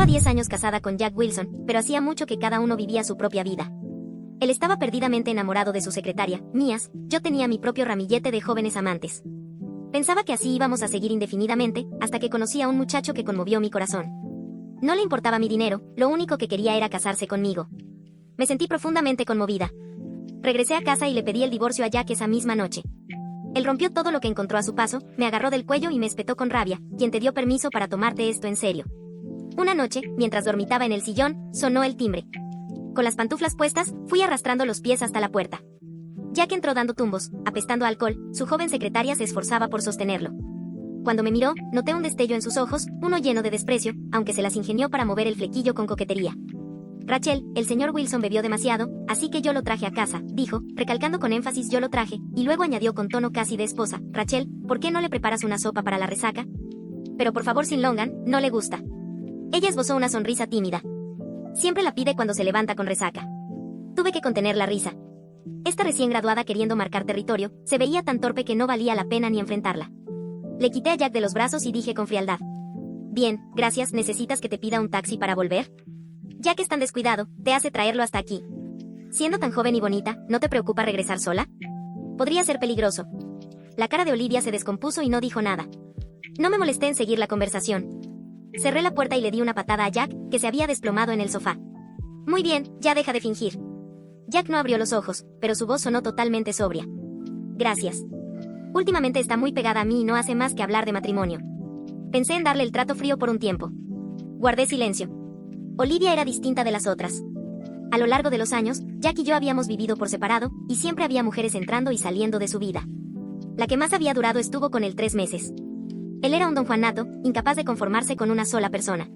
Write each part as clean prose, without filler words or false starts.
10 años casada con Jack Wilson, pero hacía mucho que cada uno vivía su propia vida. Él estaba perdidamente enamorado de su secretaria, Mías, yo tenía mi propio ramillete de jóvenes amantes. Pensaba que así íbamos a seguir indefinidamente, hasta que conocí a un muchacho que conmovió mi corazón. No le importaba mi dinero, lo único que quería era casarse conmigo. Me sentí profundamente conmovida. Regresé a casa y le pedí el divorcio a Jack esa misma noche. Él rompió todo lo que encontró a su paso, me agarró del cuello y me espetó con rabia. ¿Quién te dio permiso para tomarte esto en serio? Una noche, mientras dormitaba en el sillón, sonó el timbre. Con las pantuflas puestas, fui arrastrando los pies hasta la puerta. Jack entró dando tumbos, apestando a alcohol, su joven secretaria se esforzaba por sostenerlo. Cuando me miró, noté un destello en sus ojos, uno lleno de desprecio, aunque se las ingenió para mover el flequillo con coquetería. Rachel, el señor Wilson bebió demasiado, así que yo lo traje a casa, dijo, recalcando con énfasis yo lo traje, y luego añadió con tono casi de esposa, Rachel, ¿por qué no le preparas una sopa para la resaca? Pero por favor sin longan, no le gusta. Ella esbozó una sonrisa tímida. Siempre la pide cuando se levanta con resaca. Tuve que contener la risa. Esta recién graduada queriendo marcar territorio, se veía tan torpe que no valía la pena ni enfrentarla. Le quité a Jack de los brazos y dije con frialdad. Bien, gracias, ¿necesitas que te pida un taxi para volver? Jack es tan descuidado, te hace traerlo hasta aquí. Siendo tan joven y bonita, ¿no te preocupa regresar sola? Podría ser peligroso. La cara de Olivia se descompuso y no dijo nada. No me molesté en seguir la conversación. Cerré la puerta y le di una patada a Jack, que se había desplomado en el sofá. Muy bien, ya deja de fingir. Jack no abrió los ojos, pero su voz sonó totalmente sobria. Gracias. Últimamente está muy pegada a mí y no hace más que hablar de matrimonio. Pensé en darle el trato frío por un tiempo. Guardé silencio. Olivia era distinta de las otras. A lo largo de los años, Jack y yo habíamos vivido por separado, y siempre había mujeres entrando y saliendo de su vida. La que más había durado estuvo con él 3 meses. Él era un don Juan nato, incapaz de conformarse con una sola persona.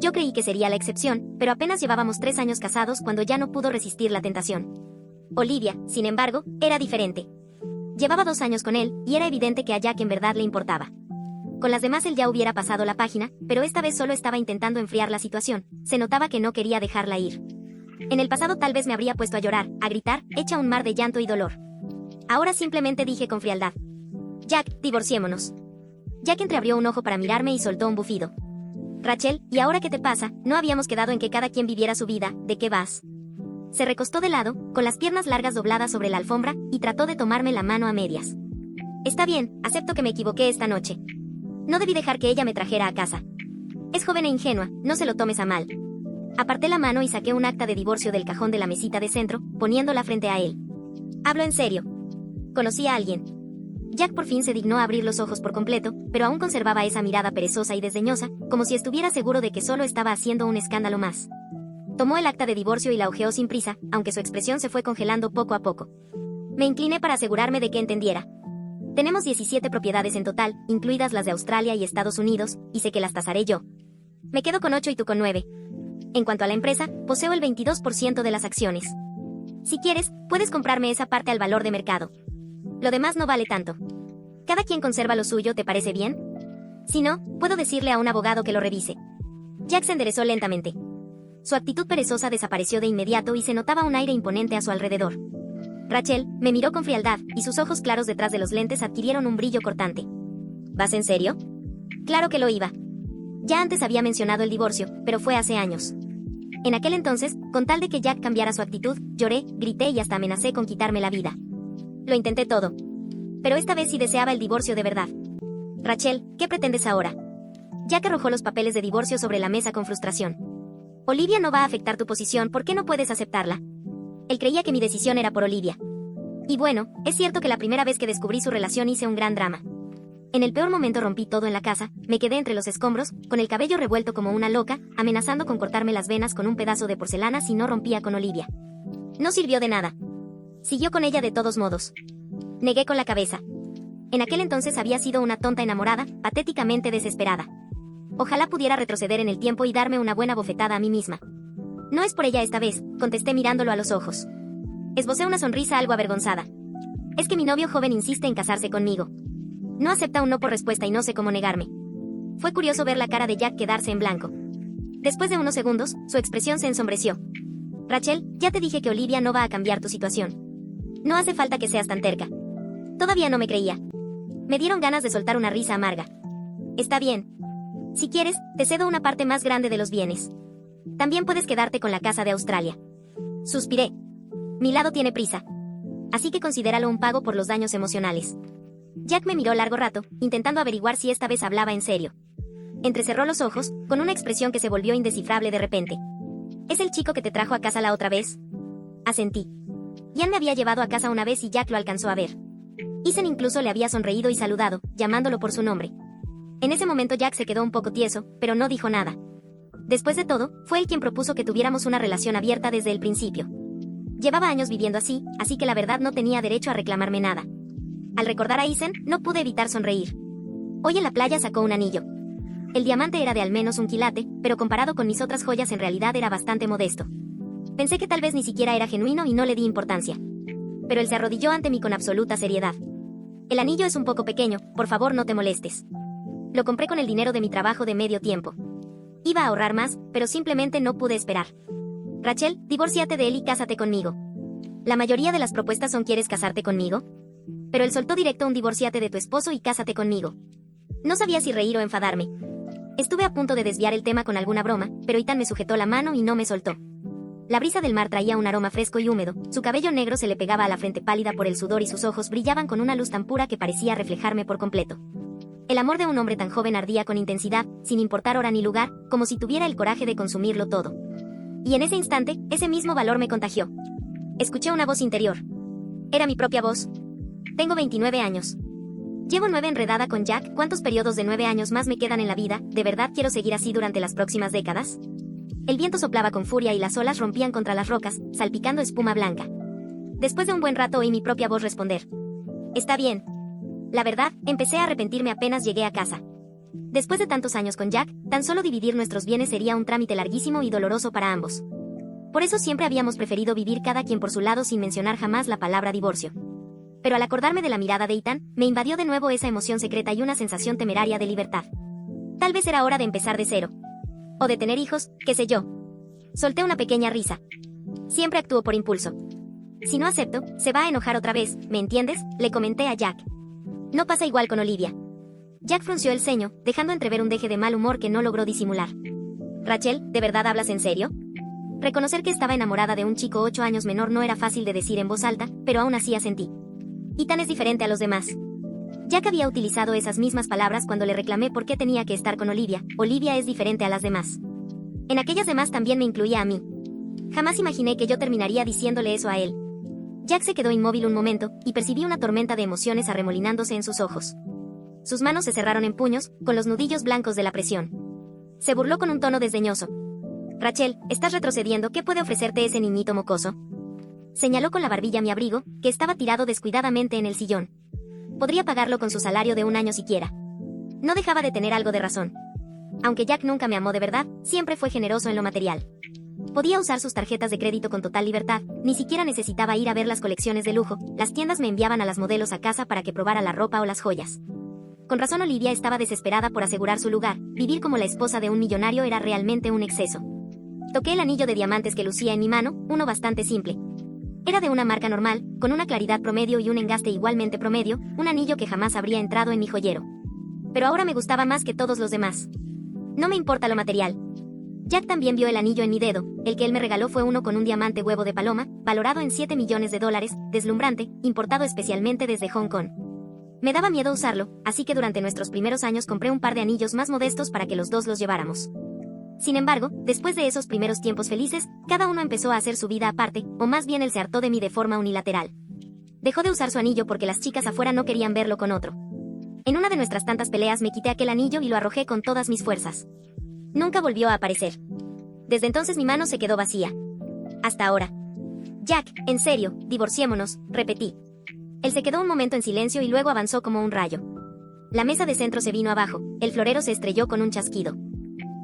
Yo creí que sería la excepción, pero apenas llevábamos 3 años casados cuando ya no pudo resistir la tentación. Olivia, sin embargo, era diferente. Llevaba 2 años con él, y era evidente que a Jack en verdad le importaba. Con las demás él ya hubiera pasado la página, pero esta vez solo estaba intentando enfriar la situación, se notaba que no quería dejarla ir. En el pasado tal vez me habría puesto a llorar, a gritar, hecha un mar de llanto y dolor. Ahora simplemente dije con frialdad. Jack, divorciémonos. Jack entreabrió un ojo para mirarme y soltó un bufido. Rachel, ¿y ahora qué te pasa? No habíamos quedado en que cada quien viviera su vida, ¿de qué vas? Se recostó de lado, con las piernas largas dobladas sobre la alfombra, y trató de tomarme la mano a medias. Está bien, acepto que me equivoqué esta noche. No debí dejar que ella me trajera a casa. Es joven e ingenua, no se lo tomes a mal. Aparté la mano y saqué un acta de divorcio del cajón de la mesita de centro, poniéndola frente a él. Hablo en serio. Conocí a alguien. Jack por fin se dignó a abrir los ojos por completo, pero aún conservaba esa mirada perezosa y desdeñosa, como si estuviera seguro de que solo estaba haciendo un escándalo más. Tomó el acta de divorcio y la hojeó sin prisa, aunque su expresión se fue congelando poco a poco. Me incliné para asegurarme de que entendiera. Tenemos 17 propiedades en total, incluidas las de Australia y Estados Unidos, y sé que las tasaré yo. Me quedo con 8 y tú con 9. En cuanto a la empresa, poseo el 22% de las acciones. Si quieres, puedes comprarme esa parte al valor de mercado. Lo demás no vale tanto. Cada quien conserva lo suyo, ¿te parece bien? Si no, puedo decirle a un abogado que lo revise. Jack se enderezó lentamente. Su actitud perezosa desapareció de inmediato y se notaba un aire imponente a su alrededor. Rachel me miró con frialdad, y sus ojos claros detrás de los lentes adquirieron un brillo cortante. ¿Vas en serio? Claro que lo iba. Ya antes había mencionado el divorcio, pero fue hace años. En aquel entonces, con tal de que Jack cambiara su actitud, lloré, grité y hasta amenacé con quitarme la vida. Lo intenté todo. Pero esta vez sí deseaba el divorcio de verdad. Rachel, ¿qué pretendes ahora? Jack arrojó los papeles de divorcio sobre la mesa con frustración. Olivia no va a afectar tu posición, ¿por qué no puedes aceptarla? Él creía que mi decisión era por Olivia. Y bueno, es cierto que la primera vez que descubrí su relación hice un gran drama. En el peor momento rompí todo en la casa, me quedé entre los escombros, con el cabello revuelto como una loca, amenazando con cortarme las venas con un pedazo de porcelana si no rompía con Olivia. No sirvió de nada. Siguió con ella de todos modos. Negué con la cabeza. En aquel entonces había sido una tonta enamorada, patéticamente desesperada. Ojalá pudiera retroceder en el tiempo y darme una buena bofetada a mí misma. No es por ella esta vez, contesté mirándolo a los ojos. Esbocé una sonrisa algo avergonzada. Es que mi novio joven insiste en casarse conmigo. No acepta un no por respuesta y no sé cómo negarme. Fue curioso ver la cara de Jack quedarse en blanco. Después de unos segundos, su expresión se ensombreció. Rachel, ya te dije que Olivia no va a cambiar tu situación. No hace falta que seas tan terca. Todavía no me creía. Me dieron ganas de soltar una risa amarga. Está bien. Si quieres, te cedo una parte más grande de los bienes. También puedes quedarte con la casa de Australia. Suspiré. Mi lado tiene prisa. Así que considéralo un pago por los daños emocionales. Jack me miró largo rato, intentando averiguar si esta vez hablaba en serio. Entrecerró los ojos, con una expresión que se volvió indescifrable de repente. ¿Es el chico que te trajo a casa la otra vez? Asentí. Ian me había llevado a casa una vez y Jack lo alcanzó a ver. Ethan incluso le había sonreído y saludado, llamándolo por su nombre. En ese momento Jack se quedó un poco tieso, pero no dijo nada. Después de todo, fue él quien propuso que tuviéramos una relación abierta desde el principio. Llevaba años viviendo así que la verdad no tenía derecho a reclamarme nada. Al recordar a Ethan, no pude evitar sonreír. Hoy en la playa sacó un anillo. El diamante era de al menos un quilate, pero comparado con mis otras joyas en realidad era bastante modesto. Pensé que tal vez ni siquiera era genuino y no le di importancia. Pero él se arrodilló ante mí con absoluta seriedad. El anillo es un poco pequeño, por favor no te molestes. Lo compré con el dinero de mi trabajo de medio tiempo. Iba a ahorrar más, pero simplemente no pude esperar. Rachel, divórciate de él y cásate conmigo. La mayoría de las propuestas son ¿quieres casarte conmigo? Pero él soltó directo un divórciate de tu esposo y cásate conmigo. No sabía si reír o enfadarme. Estuve a punto de desviar el tema con alguna broma, pero Ethan me sujetó la mano y no me soltó. La brisa del mar traía un aroma fresco y húmedo, su cabello negro se le pegaba a la frente pálida por el sudor y sus ojos brillaban con una luz tan pura que parecía reflejarme por completo. El amor de un hombre tan joven ardía con intensidad, sin importar hora ni lugar, como si tuviera el coraje de consumirlo todo. Y en ese instante, ese mismo valor me contagió. Escuché una voz interior. Era mi propia voz. Tengo 29 años. Llevo 9 enredada con Jack. ¿Cuántos periodos de 9 años más me quedan en la vida? ¿De verdad quiero seguir así durante las próximas décadas? El viento soplaba con furia y las olas rompían contra las rocas, salpicando espuma blanca. Después de un buen rato oí mi propia voz responder. Está bien. La verdad, empecé a arrepentirme apenas llegué a casa. Después de tantos años con Jack, tan solo dividir nuestros bienes sería un trámite larguísimo y doloroso para ambos. Por eso siempre habíamos preferido vivir cada quien por su lado sin mencionar jamás la palabra divorcio. Pero al acordarme de la mirada de Ethan, me invadió de nuevo esa emoción secreta y una sensación temeraria de libertad. Tal vez era hora de empezar de cero. O de tener hijos, qué sé yo. Solté una pequeña risa. Siempre actúo por impulso. Si no acepto, se va a enojar otra vez, ¿me entiendes? Le comenté a Jack. No pasa igual con Olivia. Jack frunció el ceño, dejando entrever un deje de mal humor que no logró disimular. Rachel, ¿de verdad hablas en serio? Reconocer que estaba enamorada de un chico 8 años menor no era fácil de decir en voz alta, pero aún así asentí. Ethan es diferente a los demás. Jack había utilizado esas mismas palabras cuando le reclamé por qué tenía que estar con Olivia. Olivia es diferente a las demás. En aquellas demás también me incluía a mí. Jamás imaginé que yo terminaría diciéndole eso a él. Jack se quedó inmóvil un momento, y percibí una tormenta de emociones arremolinándose en sus ojos. Sus manos se cerraron en puños, con los nudillos blancos de la presión. Se burló con un tono desdeñoso. Rachel, estás retrocediendo, ¿qué puede ofrecerte ese niñito mocoso? Señaló con la barbilla mi abrigo, que estaba tirado descuidadamente en el sillón. Podría pagarlo con su salario de un año siquiera. No dejaba de tener algo de razón. Aunque Jack nunca me amó de verdad, siempre fue generoso en lo material. Podía usar sus tarjetas de crédito con total libertad, ni siquiera necesitaba ir a ver las colecciones de lujo, las tiendas me enviaban a las modelos a casa para que probara la ropa o las joyas. Con razón Olivia estaba desesperada por asegurar su lugar, vivir como la esposa de un millonario era realmente un exceso. Toqué el anillo de diamantes que lucía en mi mano, uno bastante simple. Era de una marca normal, con una claridad promedio y un engaste igualmente promedio, un anillo que jamás habría entrado en mi joyero. Pero ahora me gustaba más que todos los demás. No me importa lo material. Jack también vio el anillo en mi dedo, el que él me regaló fue uno con un diamante huevo de paloma, valorado en $7 millones, deslumbrante, importado especialmente desde Hong Kong. Me daba miedo usarlo, así que durante nuestros primeros años compré un par de anillos más modestos para que los dos los lleváramos. Sin embargo, después de esos primeros tiempos felices, cada uno empezó a hacer su vida aparte, o más bien él se hartó de mí de forma unilateral. Dejó de usar su anillo porque las chicas afuera no querían verlo con otro. En una de nuestras tantas peleas me quité aquel anillo y lo arrojé con todas mis fuerzas. Nunca volvió a aparecer. Desde entonces mi mano se quedó vacía. Hasta ahora. Jack, en serio, divorciémonos, repetí. Él se quedó un momento en silencio y luego avanzó como un rayo. La mesa de centro se vino abajo, el florero se estrelló con un chasquido.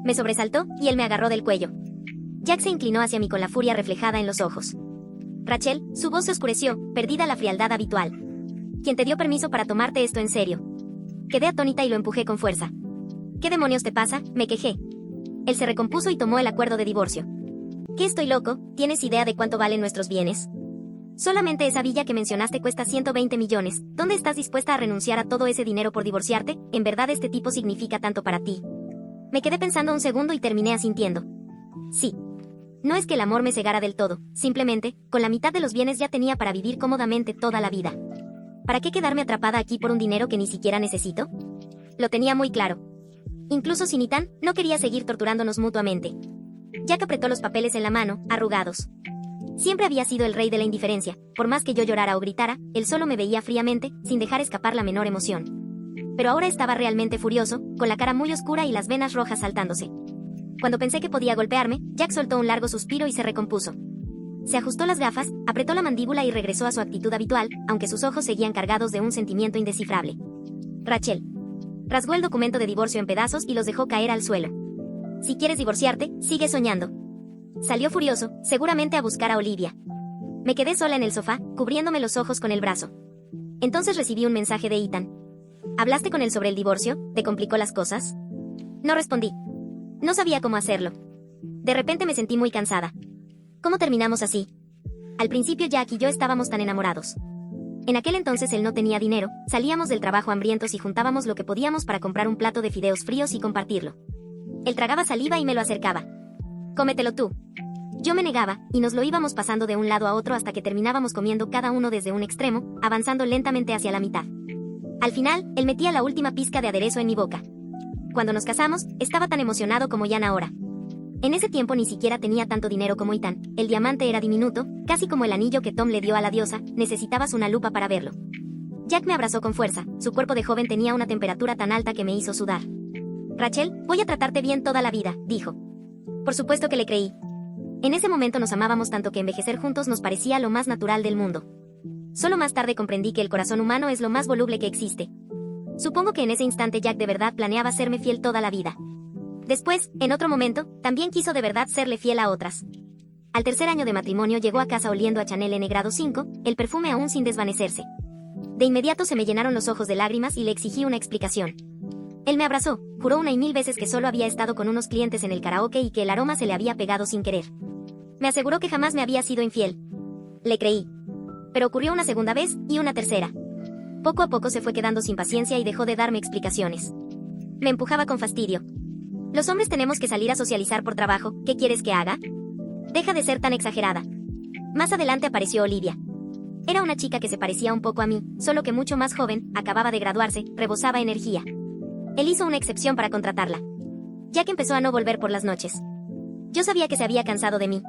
Me sobresaltó, y él me agarró del cuello. Jack se inclinó hacia mí con la furia reflejada en los ojos. Rachel, su voz se oscureció, perdida la frialdad habitual. ¿Quién te dio permiso para tomarte esto en serio? Quedé atónita y lo empujé con fuerza. ¿Qué demonios te pasa?, me quejé. Él se recompuso y tomó el acuerdo de divorcio. ¿Qué estoy loco? ¿Tienes idea de cuánto valen nuestros bienes? Solamente esa villa que mencionaste cuesta 120 millones. ¿Dónde estás dispuesta a renunciar a todo ese dinero por divorciarte? ¿En verdad este tipo significa tanto para ti? Me quedé pensando un segundo y terminé asintiendo. Sí. No es que el amor me cegara del todo, simplemente, con la mitad de los bienes ya tenía para vivir cómodamente toda la vida. ¿Para qué quedarme atrapada aquí por un dinero que ni siquiera necesito? Lo tenía muy claro. Incluso sin Ethan, no quería seguir torturándonos mutuamente. Jack apretó los papeles en la mano, arrugados. Siempre había sido el rey de la indiferencia, por más que yo llorara o gritara, él solo me veía fríamente, sin dejar escapar la menor emoción. Pero ahora estaba realmente furioso, con la cara muy oscura y las venas rojas saltándose. Cuando pensé que podía golpearme, Jack soltó un largo suspiro y se recompuso. Se ajustó las gafas, apretó la mandíbula y regresó a su actitud habitual, aunque sus ojos seguían cargados de un sentimiento indescifrable. Rachel. Rasgó el documento de divorcio en pedazos y los dejó caer al suelo. Si quieres divorciarte, sigue soñando. Salió furioso, seguramente a buscar a Olivia. Me quedé sola en el sofá, cubriéndome los ojos con el brazo. Entonces recibí un mensaje de Ethan. ¿Hablaste con él sobre el divorcio? ¿Te complicó las cosas? No respondí. No sabía cómo hacerlo. De repente me sentí muy cansada. ¿Cómo terminamos así? Al principio Jack y yo estábamos tan enamorados. En aquel entonces él no tenía dinero, salíamos del trabajo hambrientos y juntábamos lo que podíamos para comprar un plato de fideos fríos y compartirlo. Él tragaba saliva y me lo acercaba. Cómetelo tú. Yo me negaba, y nos lo íbamos pasando de un lado a otro hasta que terminábamos comiendo cada uno desde un extremo, avanzando lentamente hacia la mitad. Al final, él metía la última pizca de aderezo en mi boca. Cuando nos casamos, estaba tan emocionado como Ian ahora. En ese tiempo ni siquiera tenía tanto dinero como Ethan, el diamante era diminuto, casi como el anillo que Tom le dio a la diosa, necesitabas una lupa para verlo. Jack me abrazó con fuerza, su cuerpo de joven tenía una temperatura tan alta que me hizo sudar. Rachel, voy a tratarte bien toda la vida, dijo. Por supuesto que le creí. En ese momento nos amábamos tanto que envejecer juntos nos parecía lo más natural del mundo. Solo más tarde comprendí que el corazón humano es lo más voluble que existe. Supongo que en ese instante Jack de verdad planeaba serme fiel toda la vida. Después, en otro momento, también quiso de verdad serle fiel a otras. Al tercer año de matrimonio llegó a casa oliendo a Chanel N grado 5, el perfume aún sin desvanecerse. De inmediato se me llenaron los ojos de lágrimas y le exigí una explicación. Él me abrazó, juró una y mil veces que solo había estado con unos clientes en el karaoke y que el aroma se le había pegado sin querer. Me aseguró que jamás me había sido infiel. Le creí. Pero ocurrió una segunda vez, y una tercera. Poco a poco se fue quedando sin paciencia y dejó de darme explicaciones. Me empujaba con fastidio. Los hombres tenemos que salir a socializar por trabajo, ¿qué quieres que haga? Deja de ser tan exagerada. Más adelante apareció Olivia. Era una chica que se parecía un poco a mí, solo que mucho más joven, acababa de graduarse, rebosaba energía. Él hizo una excepción para contratarla. Jack empezó a no volver por las noches. Yo sabía que se había cansado de mí.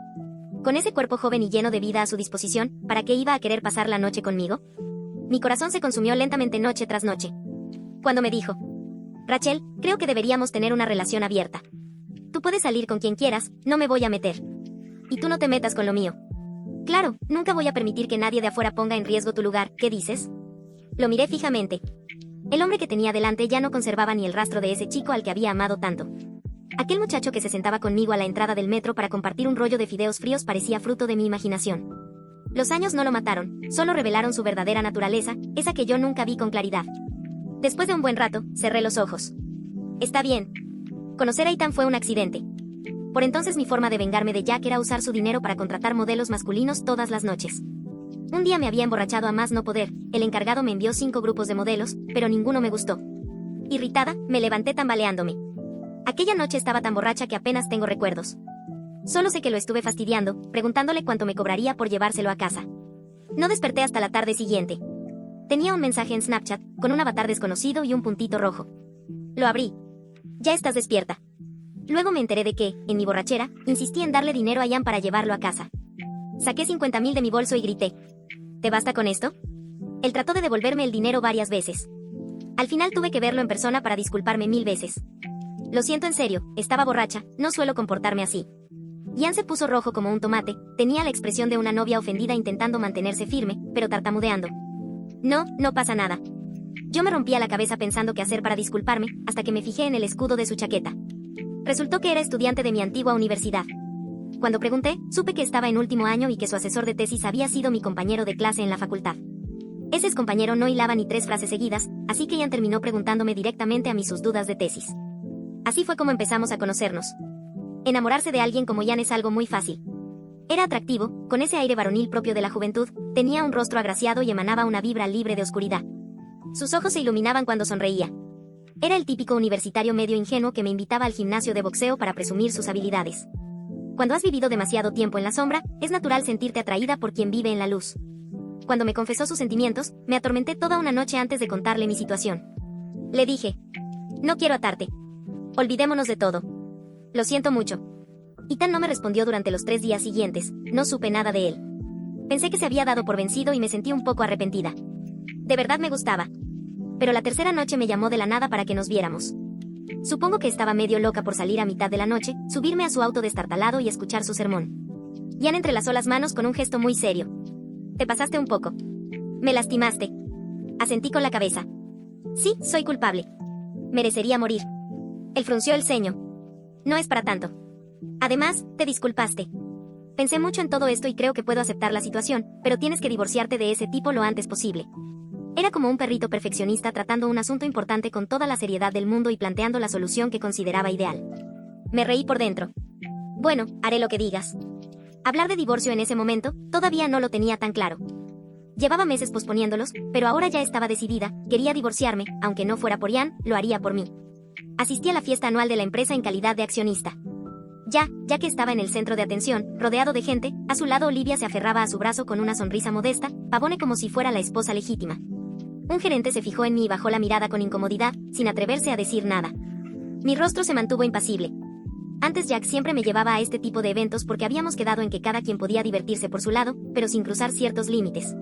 Con ese cuerpo joven y lleno de vida a su disposición, ¿para qué iba a querer pasar la noche conmigo? Mi corazón se consumió lentamente noche tras noche. Cuando me dijo, Rachel, creo que deberíamos tener una relación abierta. Tú puedes salir con quien quieras, no me voy a meter. Y tú no te metas con lo mío. Claro, nunca voy a permitir que nadie de afuera ponga en riesgo tu lugar, ¿qué dices? Lo miré fijamente. El hombre que tenía delante ya no conservaba ni el rastro de ese chico al que había amado tanto. Aquel muchacho que se sentaba conmigo a la entrada del metro para compartir un rollo de fideos fríos parecía fruto de mi imaginación. Los años no lo mataron, solo revelaron su verdadera naturaleza, esa que yo nunca vi con claridad. Después de un buen rato, cerré los ojos. Está bien. Conocer a Ethan fue un accidente. Por entonces mi forma de vengarme de Jack era usar su dinero para contratar modelos masculinos todas las noches. Un día me había emborrachado a más no poder, el encargado me envió 5 grupos de modelos, pero ninguno me gustó. Irritada, me levanté tambaleándome. Aquella noche estaba tan borracha que apenas tengo recuerdos. Solo sé que lo estuve fastidiando, preguntándole cuánto me cobraría por llevárselo a casa. No desperté hasta la tarde siguiente. Tenía un mensaje en Snapchat, con un avatar desconocido y un puntito rojo. Lo abrí. Ya estás despierta. Luego me enteré de que, en mi borrachera, insistí en darle dinero a Ian para llevarlo a casa. Saqué 50.000 de mi bolso y grité. ¿Te basta con esto? Él trató de devolverme el dinero varias veces. Al final tuve que verlo en persona para disculparme 1000 veces. Lo siento en serio, estaba borracha, no suelo comportarme así. Ian se puso rojo como un tomate, tenía la expresión de una novia ofendida intentando mantenerse firme, pero tartamudeando. No, no pasa nada. Yo me rompía la cabeza pensando qué hacer para disculparme, hasta que me fijé en el escudo de su chaqueta. Resultó que era estudiante de mi antigua universidad. Cuando pregunté, supe que estaba en último año y que su asesor de tesis había sido mi compañero de clase en la facultad. Ese excompañero no hilaba ni 3 frases seguidas, así que Ian terminó preguntándome directamente a mí sus dudas de tesis. Así fue como empezamos a conocernos. Enamorarse de alguien como Ian es algo muy fácil. Era atractivo, con ese aire varonil propio de la juventud, tenía un rostro agraciado y emanaba una vibra libre de oscuridad. Sus ojos se iluminaban cuando sonreía. Era el típico universitario medio ingenuo que me invitaba al gimnasio de boxeo para presumir sus habilidades. Cuando has vivido demasiado tiempo en la sombra, es natural sentirte atraída por quien vive en la luz. Cuando me confesó sus sentimientos, me atormenté toda una noche antes de contarle mi situación. Le dije: no quiero atarte. Olvidémonos de todo. Lo siento mucho. Ethan no me respondió durante los 3 días siguientes, no supe nada de él. Pensé que se había dado por vencido y me sentí un poco arrepentida. De verdad me gustaba. Pero la tercera noche me llamó de la nada para que nos viéramos. Supongo que estaba medio loca por salir a mitad de la noche, subirme a su auto destartalado y escuchar su sermón. Ian entrelazó las manos con un gesto muy serio. Te pasaste un poco. Me lastimaste. Asentí con la cabeza. Sí, soy culpable. Merecería morir. Él frunció el ceño. No es para tanto. Además, te disculpaste. Pensé mucho en todo esto y creo que puedo aceptar la situación, pero tienes que divorciarte de ese tipo lo antes posible. Era como un perrito perfeccionista tratando un asunto importante con toda la seriedad del mundo y planteando la solución que consideraba ideal. Me reí por dentro. Bueno, haré lo que digas. Hablar de divorcio en ese momento, todavía no lo tenía tan claro. Llevaba meses posponiéndolos, pero ahora ya estaba decidida, quería divorciarme, aunque no fuera por Ian, lo haría por mí. Asistí a la fiesta anual de la empresa en calidad de accionista. Ya que estaba en el centro de atención, rodeado de gente, a su lado Olivia se aferraba a su brazo con una sonrisa modesta, pavone como si fuera la esposa legítima. Un gerente se fijó en mí y bajó la mirada con incomodidad, sin atreverse a decir nada. Mi rostro se mantuvo impasible. Antes Jack siempre me llevaba a este tipo de eventos porque habíamos quedado en que cada quien podía divertirse por su lado, pero sin cruzar ciertos límites.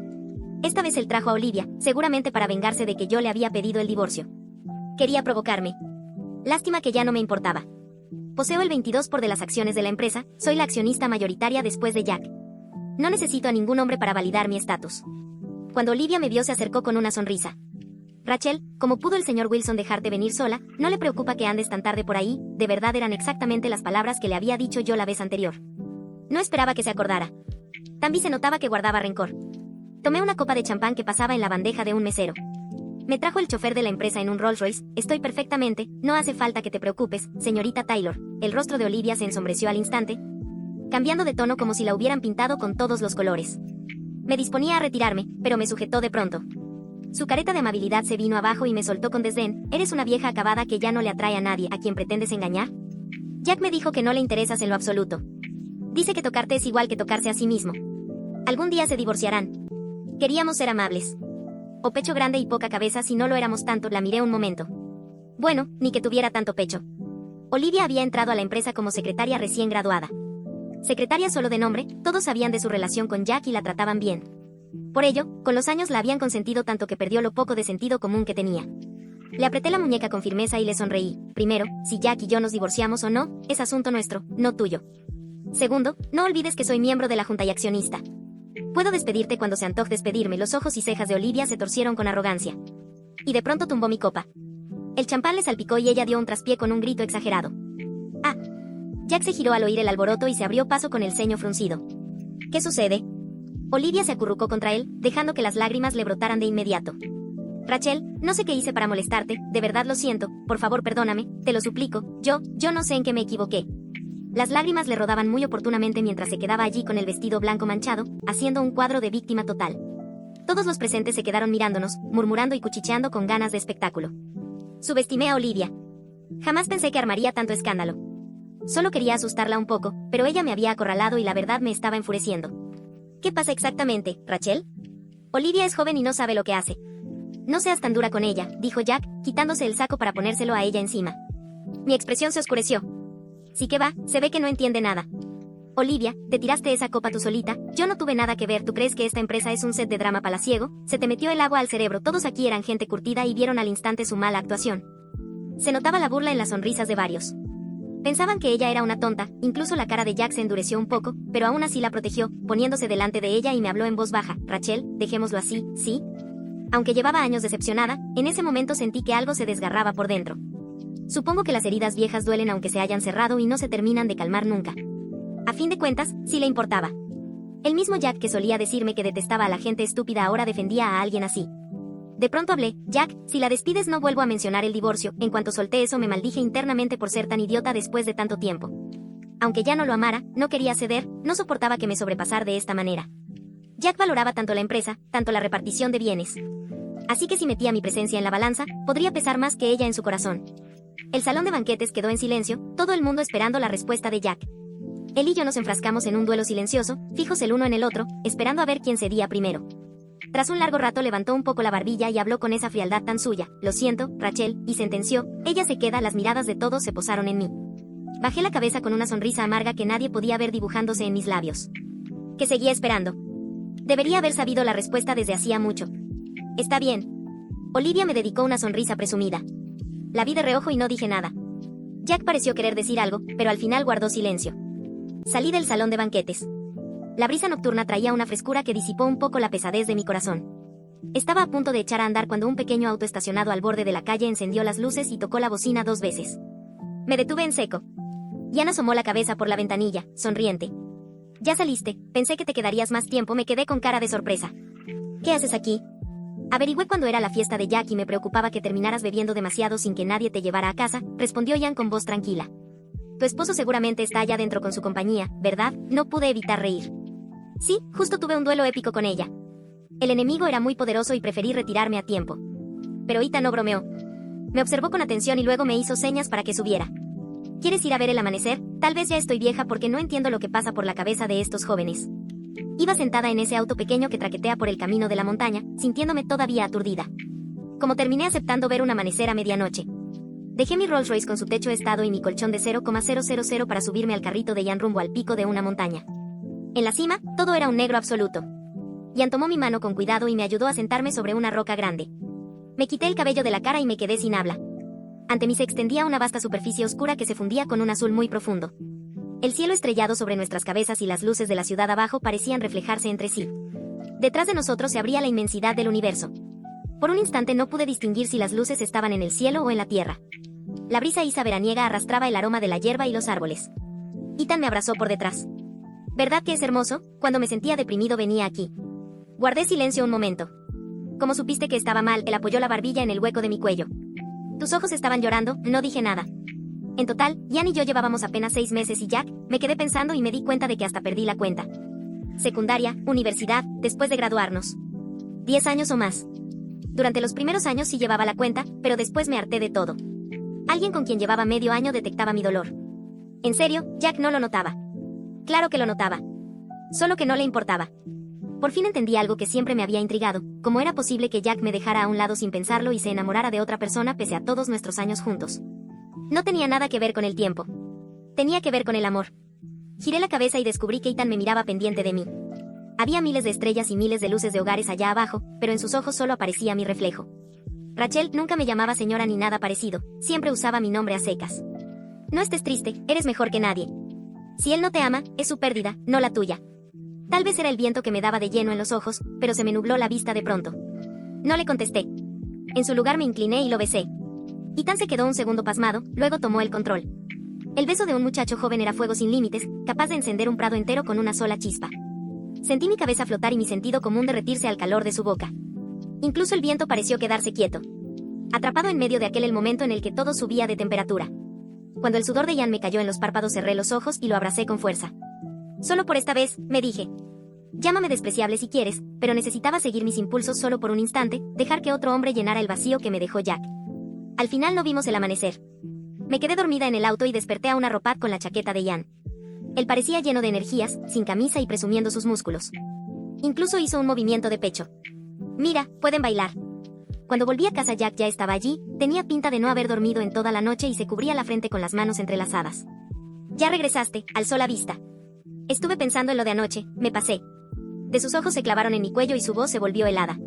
Esta vez él trajo a Olivia, seguramente para vengarse de que yo le había pedido el divorcio. Quería provocarme. Lástima que ya no me importaba. Poseo el 22% de las acciones de la empresa, soy la accionista mayoritaria después de Jack. No necesito a ningún hombre para validar mi estatus. Cuando Olivia me vio se acercó con una sonrisa. Rachel, ¿cómo pudo el señor Wilson dejarte venir sola? ¿No le preocupa que andes tan tarde por ahí? De verdad eran exactamente las palabras que le había dicho yo la vez anterior. No esperaba que se acordara. También se notaba que guardaba rencor. Tomé una copa de champán que pasaba en la bandeja de un mesero. Me trajo el chofer de la empresa en un Rolls Royce. Estoy perfectamente, no hace falta que te preocupes, señorita Taylor. El rostro de Olivia se ensombreció al instante, cambiando de tono como si la hubieran pintado con todos los colores. Me disponía a retirarme, pero me sujetó de pronto. Su careta de amabilidad se vino abajo y me soltó con desdén. ¿Eres una vieja acabada que ya no le atrae a nadie, a quien pretendes engañar? Jack me dijo que no le interesas en lo absoluto. Dice que tocarte es igual que tocarse a sí mismo. Algún día se divorciarán. Queríamos ser amables. O pecho grande y poca cabeza. Si no lo éramos tanto, la miré un momento. Bueno, ni que tuviera tanto pecho. Olivia había entrado a la empresa como secretaria recién graduada. Secretaria solo de nombre, todos sabían de su relación con Jack y la trataban bien. Por ello, con los años la habían consentido tanto que perdió lo poco de sentido común que tenía. Le apreté la muñeca con firmeza y le sonreí. Primero, si Jack y yo nos divorciamos o no, es asunto nuestro, no tuyo. Segundo, no olvides que soy miembro de la junta y accionista. Puedo despedirte cuando se antoje despedirme. Los ojos y cejas de Olivia se torcieron con arrogancia. Y de pronto tumbó mi copa. El champán le salpicó y ella dio un traspié con un grito exagerado. ¡Ah! Jack se giró al oír el alboroto y se abrió paso con el ceño fruncido. ¿Qué sucede? Olivia se acurrucó contra él, dejando que las lágrimas le brotaran de inmediato. Rachel, no sé qué hice para molestarte, de verdad lo siento, por favor perdóname, te lo suplico, yo no sé en qué me equivoqué. Las lágrimas le rodaban muy oportunamente mientras se quedaba allí con el vestido blanco manchado, haciendo un cuadro de víctima total. Todos los presentes se quedaron mirándonos, murmurando y cuchicheando con ganas de espectáculo. Subestimé a Olivia. Jamás pensé que armaría tanto escándalo. Solo quería asustarla un poco, pero ella me había acorralado y la verdad me estaba enfureciendo. ¿Qué pasa exactamente, Rachel? Olivia es joven y no sabe lo que hace. No seas tan dura con ella, dijo Jack, quitándose el saco para ponérselo a ella encima. Mi expresión se oscureció. Sí que va, se ve que no entiende nada. Olivia, te tiraste esa copa tú solita, yo no tuve nada que ver. ¿Tú crees que esta empresa es un set de drama palaciego? Se te metió el agua al cerebro. Todos aquí eran gente curtida y vieron al instante su mala actuación. Se notaba la burla en las sonrisas de varios. Pensaban que ella era una tonta, incluso la cara de Jack se endureció un poco, pero aún así la protegió, poniéndose delante de ella y me habló en voz baja. Rachel, dejémoslo así, ¿sí? Aunque llevaba años decepcionada, en ese momento sentí que algo se desgarraba por dentro. Supongo que las heridas viejas duelen aunque se hayan cerrado y no se terminan de calmar nunca. A fin de cuentas, sí le importaba. El mismo Jack que solía decirme que detestaba a la gente estúpida ahora defendía a alguien así. De pronto hablé. Jack, si la despides no vuelvo a mencionar el divorcio. En cuanto solté eso me maldije internamente por ser tan idiota después de tanto tiempo. Aunque ya no lo amara, no quería ceder, no soportaba que me sobrepasara de esta manera. Jack valoraba tanto la empresa, tanto la repartición de bienes. Así que si metía mi presencia en la balanza, podría pesar más que ella en su corazón. El salón de banquetes quedó en silencio, todo el mundo esperando la respuesta de Jack. Él y yo nos enfrascamos en un duelo silencioso, fijos el uno en el otro, esperando a ver quién cedía primero. Tras un largo rato levantó un poco la barbilla y habló con esa frialdad tan suya: "Lo siento, Rachel", y sentenció: "Ella se queda". Las miradas de todos se posaron en mí. Bajé la cabeza con una sonrisa amarga que nadie podía ver dibujándose en mis labios. Que seguía esperando. Debería haber sabido la respuesta desde hacía mucho. Está bien. Olivia me dedicó una sonrisa presumida. La vi de reojo y no dije nada. Jack pareció querer decir algo, pero al final guardó silencio. Salí del salón de banquetes. La brisa nocturna traía una frescura que disipó un poco la pesadez de mi corazón. Estaba a punto de echar a andar cuando un pequeño auto estacionado al borde de la calle encendió las luces y tocó la bocina 2 veces. Me detuve en seco. Ian asomó la cabeza por la ventanilla, sonriente. «Ya saliste, pensé que te quedarías más tiempo». Me quedé con cara de sorpresa. «¿Qué haces aquí?» «Averigüé cuándo era la fiesta de Jack y me preocupaba que terminaras bebiendo demasiado sin que nadie te llevara a casa», respondió Ian con voz tranquila. «Tu esposo seguramente está allá dentro con su compañía, ¿verdad?». No pude evitar reír. «Sí, justo tuve un duelo épico con ella. El enemigo era muy poderoso y preferí retirarme a tiempo». Pero Ethan no bromeó. Me observó con atención y luego me hizo señas para que subiera. «¿Quieres ir a ver el amanecer? Tal vez ya estoy vieja porque no entiendo lo que pasa por la cabeza de estos jóvenes». Iba sentada en ese auto pequeño que traquetea por el camino de la montaña, sintiéndome todavía aturdida. Como terminé aceptando ver un amanecer a medianoche. Dejé mi Rolls Royce con su techo estado y mi colchón de 0,000 para subirme al carrito de Ian rumbo al pico de una montaña. En la cima, todo era un negro absoluto. Ian tomó mi mano con cuidado y me ayudó a sentarme sobre una roca grande. Me quité el cabello de la cara y me quedé sin habla. Ante mí se extendía una vasta superficie oscura que se fundía con un azul muy profundo. El cielo estrellado sobre nuestras cabezas y las luces de la ciudad abajo parecían reflejarse entre sí. Detrás de nosotros se abría la inmensidad del universo. Por un instante no pude distinguir si las luces estaban en el cielo o en la tierra. La brisa isa veraniega arrastraba el aroma de la hierba y los árboles. Ethan me abrazó por detrás. «¿Verdad que es hermoso? Cuando me sentía deprimido venía aquí». Guardé silencio un momento. «¿Cómo supiste que estaba mal?». Él apoyó la barbilla en el hueco de mi cuello. «Tus ojos estaban llorando». No dije nada. En total, Ian y yo llevábamos apenas 6 meses y Jack, me quedé pensando y me di cuenta de que hasta perdí la cuenta. Secundaria, universidad, después de graduarnos. 10 años o más. Durante los primeros años sí llevaba la cuenta, pero después me harté de todo. Alguien con quien llevaba medio año detectaba mi dolor. En serio, Jack no lo notaba. Claro que lo notaba. Solo que no le importaba. Por fin entendí algo que siempre me había intrigado: cómo era posible que Jack me dejara a un lado sin pensarlo y se enamorara de otra persona pese a todos nuestros años juntos. No tenía nada que ver con el tiempo. Tenía que ver con el amor. Giré la cabeza y descubrí que Ethan me miraba pendiente de mí. Había miles de estrellas y miles de luces de hogares allá abajo, pero en sus ojos solo aparecía mi reflejo. Rachel nunca me llamaba señora ni nada parecido, siempre usaba mi nombre a secas. «No estés triste, eres mejor que nadie. Si él no te ama, es su pérdida, no la tuya». Tal vez era el viento que me daba de lleno en los ojos, pero se me nubló la vista de pronto. No le contesté. En su lugar me incliné y lo besé. Ethan se quedó un segundo pasmado, luego tomó el control. El beso de un muchacho joven era fuego sin límites, capaz de encender un prado entero con una sola chispa. Sentí mi cabeza flotar y mi sentido común derretirse al calor de su boca. Incluso el viento pareció quedarse quieto. Atrapado en medio de aquel el momento en el que todo subía de temperatura. Cuando el sudor de Ian me cayó en los párpados cerré los ojos y lo abracé con fuerza. «Solo por esta vez», me dije. «Llámame despreciable si quieres», pero necesitaba seguir mis impulsos solo por un instante, dejar que otro hombre llenara el vacío que me dejó Jack. Al final no vimos el amanecer. Me quedé dormida en el auto y desperté a un arropad con la chaqueta de Ian. Él parecía lleno de energías, sin camisa y presumiendo sus músculos. Incluso hizo un movimiento de pecho. «Mira, pueden bailar». Cuando volví a casa Jack ya estaba allí, tenía pinta de no haber dormido en toda la noche y se cubría la frente con las manos entrelazadas. «Ya regresaste», alzó la vista. Estuve pensando en lo de anoche, me pasé. De sus ojos se clavaron en mi cuello y su voz se volvió helada.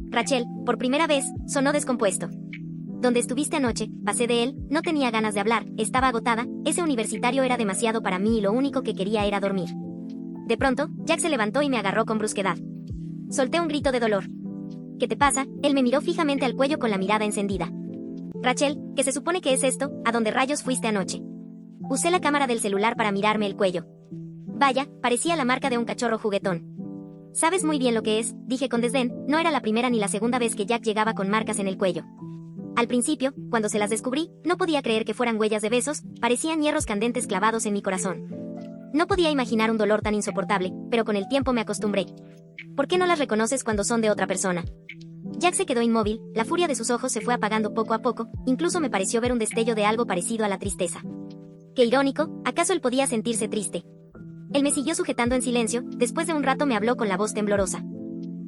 «Rachel, por primera vez», sonó descompuesto. «¿Dónde estuviste anoche?». Pasé de él, no tenía ganas de hablar, estaba agotada, ese universitario era demasiado para mí y lo único que quería era dormir. De pronto, Jack se levantó y me agarró con brusquedad. Solté un grito de dolor. «¿Qué te pasa?». Él me miró fijamente al cuello con la mirada encendida. «Rachel, ¿qué se supone que es esto? ¿A dónde rayos fuiste anoche?». Usé la cámara del celular para mirarme el cuello. Vaya, parecía la marca de un cachorro juguetón. «Sabes muy bien lo que es», dije con desdén, no era la primera ni la segunda vez que Jack llegaba con marcas en el cuello. Al principio, cuando se las descubrí, no podía creer que fueran huellas de besos, parecían hierros candentes clavados en mi corazón. No podía imaginar un dolor tan insoportable, pero con el tiempo me acostumbré. ¿Por qué no las reconoces cuando son de otra persona? Jack se quedó inmóvil, la furia de sus ojos se fue apagando poco a poco, incluso me pareció ver un destello de algo parecido a la tristeza. Qué irónico, ¿acaso él podía sentirse triste? Él me siguió sujetando en silencio, después de un rato me habló con la voz temblorosa.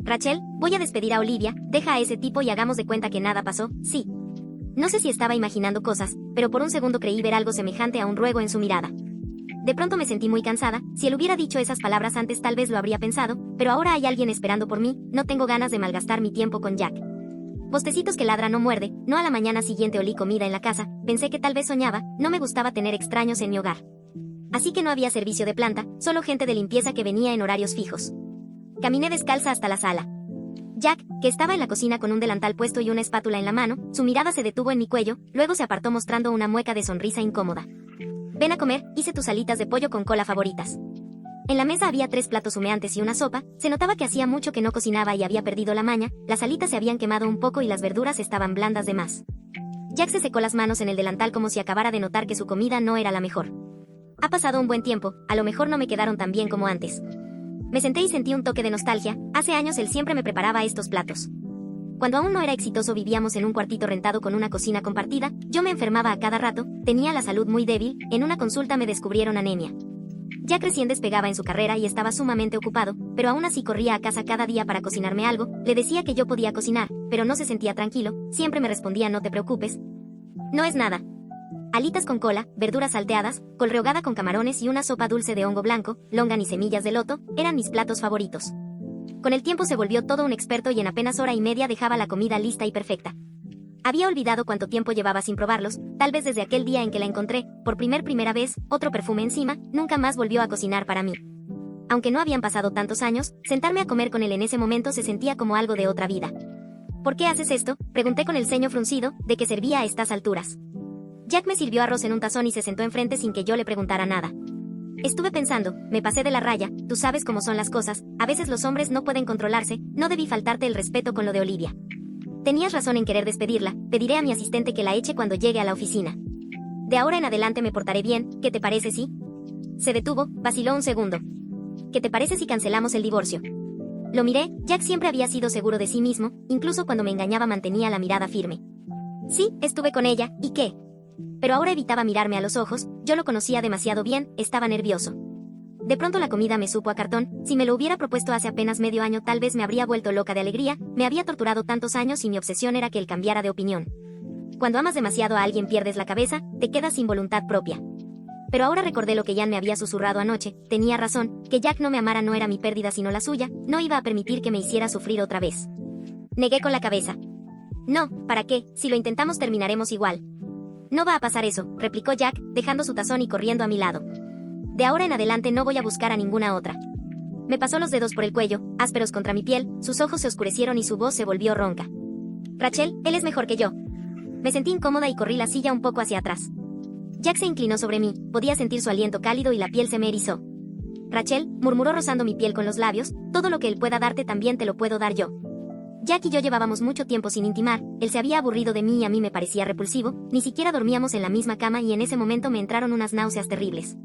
Rachel, voy a despedir a Olivia, deja a ese tipo y hagamos de cuenta que nada pasó, sí. No sé si estaba imaginando cosas, pero por un segundo creí ver algo semejante a un ruego en su mirada. De pronto me sentí muy cansada, si él hubiera dicho esas palabras antes tal vez lo habría pensado, pero ahora hay alguien esperando por mí, no tengo ganas de malgastar mi tiempo con Jack. Bostecitos que ladra no muerde, no a la mañana siguiente olí comida en la casa, pensé que tal vez soñaba, no me gustaba tener extraños en mi hogar. Así que no había servicio de planta, solo gente de limpieza que venía en horarios fijos. Caminé descalza hasta la sala. Jack, que estaba en la cocina con un delantal puesto y una espátula en la mano, su mirada se detuvo en mi cuello, luego se apartó mostrando una mueca de sonrisa incómoda. Ven a comer, hice tus alitas de pollo con cola favoritas. En la mesa había 3 platos humeantes y una sopa, se notaba que hacía mucho que no cocinaba y había perdido la maña, las alitas se habían quemado un poco y las verduras estaban blandas de más. Jack se secó las manos en el delantal como si acabara de notar que su comida no era la mejor. Ha pasado un buen tiempo, a lo mejor no me quedaron tan bien como antes. Me senté y sentí un toque de nostalgia, hace años él siempre me preparaba estos platos. Cuando aún no era exitoso vivíamos en un cuartito rentado con una cocina compartida, yo me enfermaba a cada rato, tenía la salud muy débil, en una consulta me descubrieron anemia. Jack recién despegaba en su carrera y estaba sumamente ocupado, pero aún así corría a casa cada día para cocinarme algo, le decía que yo podía cocinar, pero no se sentía tranquilo, siempre me respondía no te preocupes. No es nada. Alitas con cola, verduras salteadas, col rehogada con camarones y una sopa dulce de hongo blanco, longan y semillas de loto, eran mis platos favoritos. Con el tiempo se volvió todo un experto y en apenas hora y media dejaba la comida lista y perfecta. Había olvidado cuánto tiempo llevaba sin probarlos, tal vez desde aquel día en que la encontré, por primera vez, otro perfume encima, nunca más volvió a cocinar para mí. Aunque no habían pasado tantos años, sentarme a comer con él en ese momento se sentía como algo de otra vida. ¿Por qué haces esto?, pregunté con el ceño fruncido, ¿de qué servía a estas alturas? Jack me sirvió arroz en un tazón y se sentó enfrente sin que yo le preguntara nada. Estuve pensando, me pasé de la raya, tú sabes cómo son las cosas, a veces los hombres no pueden controlarse, no debí faltarte el respeto con lo de Olivia. Tenías razón en querer despedirla, pediré a mi asistente que la eche cuando llegue a la oficina. De ahora en adelante me portaré bien, ¿qué te parece si? Se detuvo, vaciló un segundo. ¿Qué te parece si cancelamos el divorcio? Lo miré, Jack siempre había sido seguro de sí mismo, incluso cuando me engañaba mantenía la mirada firme. Sí, estuve con ella, ¿y qué? Pero ahora evitaba mirarme a los ojos, yo lo conocía demasiado bien, estaba nervioso. De pronto la comida me supo a cartón, si me lo hubiera propuesto hace apenas medio año tal vez me habría vuelto loca de alegría, me había torturado tantos años y mi obsesión era que él cambiara de opinión. Cuando amas demasiado a alguien pierdes la cabeza, te quedas sin voluntad propia. Pero ahora recordé lo que Jan me había susurrado anoche, tenía razón, que Jack no me amara no era mi pérdida sino la suya, no iba a permitir que me hiciera sufrir otra vez. Negué con la cabeza. No, ¿para qué? Si lo intentamos terminaremos igual. No va a pasar eso, replicó Jack, dejando su tazón y corriendo a mi lado. De ahora en adelante no voy a buscar a ninguna otra. Me pasó los dedos por el cuello, ásperos contra mi piel, sus ojos se oscurecieron y su voz se volvió ronca. Rachel, él es mejor que yo. Me sentí incómoda y corrí la silla un poco hacia atrás. Jack se inclinó sobre mí, podía sentir su aliento cálido y la piel se me erizó. Rachel, murmuró rozando mi piel con los labios, todo lo que él pueda darte también te lo puedo dar yo. Jack y yo llevábamos mucho tiempo sin intimar, él se había aburrido de mí y a mí me parecía repulsivo, ni siquiera dormíamos en la misma cama y en ese momento me entraron unas náuseas terribles.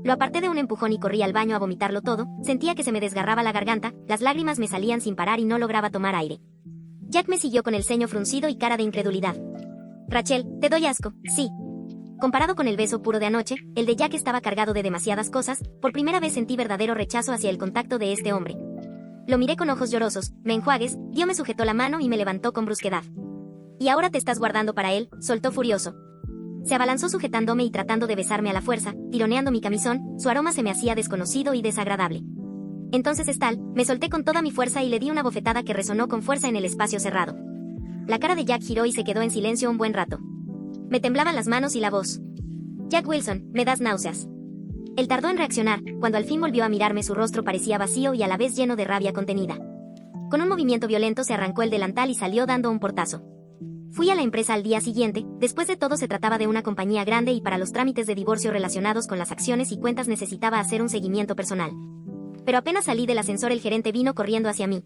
Lo aparté de un empujón y corrí al baño a vomitarlo todo, sentía que se me desgarraba la garganta, las lágrimas me salían sin parar y no lograba tomar aire. Jack me siguió con el ceño fruncido y cara de incredulidad. Rachel, te doy asco, sí. Comparado con el beso puro de anoche, el de Jack estaba cargado de demasiadas cosas, por primera vez sentí verdadero rechazo hacia el contacto de este hombre. Lo miré con ojos llorosos, me enjuagues, Dio me sujetó la mano y me levantó con brusquedad. ¿Y ahora te estás guardando para él?, soltó furioso. Se abalanzó sujetándome y tratando de besarme a la fuerza, tironeando mi camisón, su aroma se me hacía desconocido y desagradable. Entonces me solté con toda mi fuerza y le di una bofetada que resonó con fuerza en el espacio cerrado. La cara de Jack giró y se quedó en silencio un buen rato. Me temblaban las manos y la voz. Jack Wilson, me das náuseas. Él tardó en reaccionar, cuando al fin volvió a mirarme su rostro parecía vacío y a la vez lleno de rabia contenida. Con un movimiento violento se arrancó el delantal y salió dando un portazo. Fui a la empresa al día siguiente, después de todo se trataba de una compañía grande y para los trámites de divorcio relacionados con las acciones y cuentas necesitaba hacer un seguimiento personal. Pero apenas salí del ascensor el gerente vino corriendo hacia mí.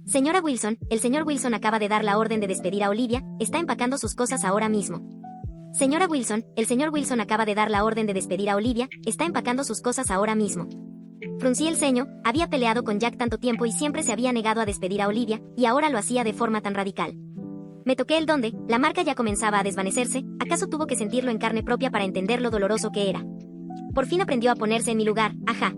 Señora Wilson, el señor Wilson acaba de dar la orden de despedir a Olivia, está empacando sus cosas ahora mismo. Señora Wilson, el señor Wilson acaba de dar la orden de despedir a Olivia, está empacando sus cosas ahora mismo. Fruncí el ceño, había peleado con Jack tanto tiempo y siempre se había negado a despedir a Olivia, y ahora lo hacía de forma tan radical. Me toqué el dónde, la marca ya comenzaba a desvanecerse, ¿acaso tuvo que sentirlo en carne propia para entender lo doloroso que era? Por fin aprendió a ponerse en mi lugar, ajá.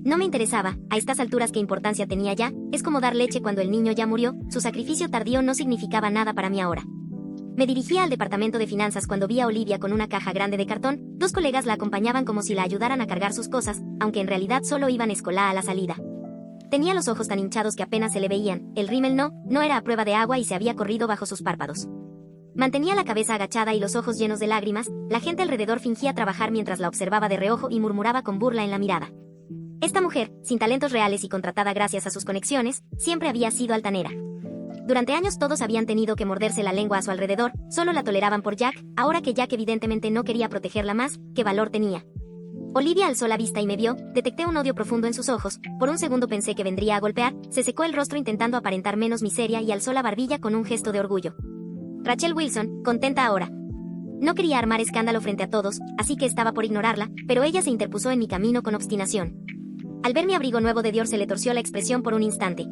No me interesaba, a estas alturas qué importancia tenía ya, es como dar leche cuando el niño ya murió, su sacrificio tardío no significaba nada para mí ahora. Me dirigía al departamento de finanzas cuando vi a Olivia con una caja grande de cartón, dos colegas la acompañaban como si la ayudaran a cargar sus cosas, aunque en realidad solo iban escolá a la salida. Tenía los ojos tan hinchados que apenas se le veían, el rímel no era a prueba de agua y se había corrido bajo sus párpados. Mantenía la cabeza agachada y los ojos llenos de lágrimas, la gente alrededor fingía trabajar mientras la observaba de reojo y murmuraba con burla en la mirada. Esta mujer, sin talentos reales y contratada gracias a sus conexiones, siempre había sido altanera. Durante años todos habían tenido que morderse la lengua a su alrededor, solo la toleraban por Jack, ahora que Jack evidentemente no quería protegerla más, ¿qué valor tenía? Olivia alzó la vista y me vio, detecté un odio profundo en sus ojos, por un segundo pensé que vendría a golpear, se secó el rostro intentando aparentar menos miseria y alzó la barbilla con un gesto de orgullo. Rachel Wilson, contenta ahora. No quería armar escándalo frente a todos, así que estaba por ignorarla, pero ella se interpuso en mi camino con obstinación. Al ver mi abrigo nuevo de Dior se le torció la expresión por un instante.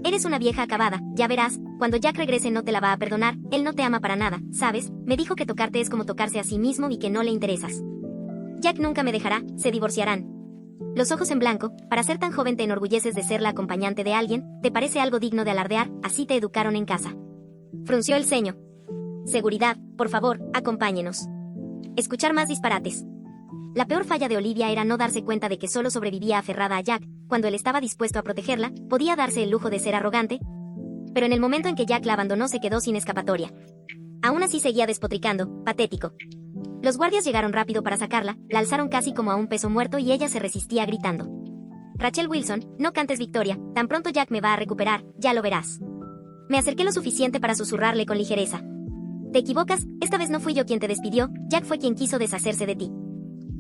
Eres una vieja acabada, ya verás, cuando Jack regrese no te la va a perdonar, él no te ama para nada, ¿sabes? Me dijo que tocarte es como tocarse a sí mismo y que no le interesas. Jack nunca me dejará, se divorciarán. Los ojos en blanco, para ser tan joven te enorgulleces de ser la acompañante de alguien, te parece algo digno de alardear, así te educaron en casa. Frunció el ceño. Seguridad, por favor, acompáñenos. Escuchar más disparates. La peor falla de Olivia era no darse cuenta de que solo sobrevivía aferrada a Jack, cuando él estaba dispuesto a protegerla, podía darse el lujo de ser arrogante, pero en el momento en que Jack la abandonó se quedó sin escapatoria. Aún así seguía despotricando, patético. Los guardias llegaron rápido para sacarla, la alzaron casi como a un peso muerto y ella se resistía gritando. Rachel Wilson, no cantes victoria, tan pronto Jack me va a recuperar, ya lo verás. Me acerqué lo suficiente para susurrarle con ligereza. Te equivocas, esta vez no fui yo quien te despidió, Jack fue quien quiso deshacerse de ti.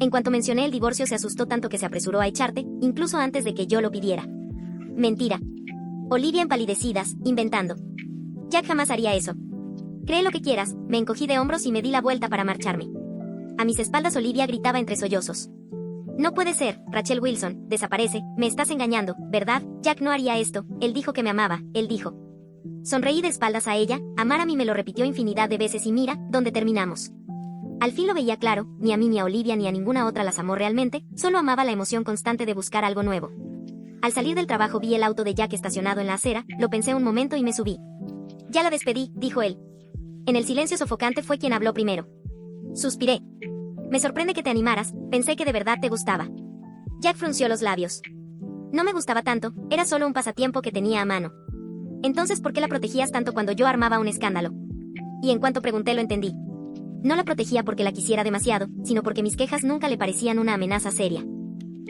En cuanto mencioné el divorcio se asustó tanto que se apresuró a echarte, incluso antes de que yo lo pidiera. Mentira. Olivia empalidecidas, inventando. Jack jamás haría eso. Cree lo que quieras, me encogí de hombros y me di la vuelta para marcharme. A mis espaldas Olivia gritaba entre sollozos. No puede ser, Rachel Wilson, desaparece, me estás engañando, ¿verdad? Jack no haría esto, él dijo que me amaba, él dijo. Sonreí de espaldas a ella, amar a mí me lo repitió infinidad de veces y mira, ¿dónde terminamos? Al fin lo veía claro, ni a mí ni a Olivia ni a ninguna otra las amó realmente, solo amaba la emoción constante de buscar algo nuevo. Al salir del trabajo vi el auto de Jack estacionado en la acera, lo pensé un momento y me subí. Ya la despedí, dijo él. En el silencio sofocante fue quien habló primero. Suspiré. Me sorprende que te animaras, pensé que de verdad te gustaba. Jack frunció los labios. No me gustaba tanto, era solo un pasatiempo que tenía a mano. Entonces, ¿por qué la protegías tanto cuando yo armaba un escándalo? Y en cuanto pregunté lo entendí. No la protegía porque la quisiera demasiado, sino porque mis quejas nunca le parecían una amenaza seria.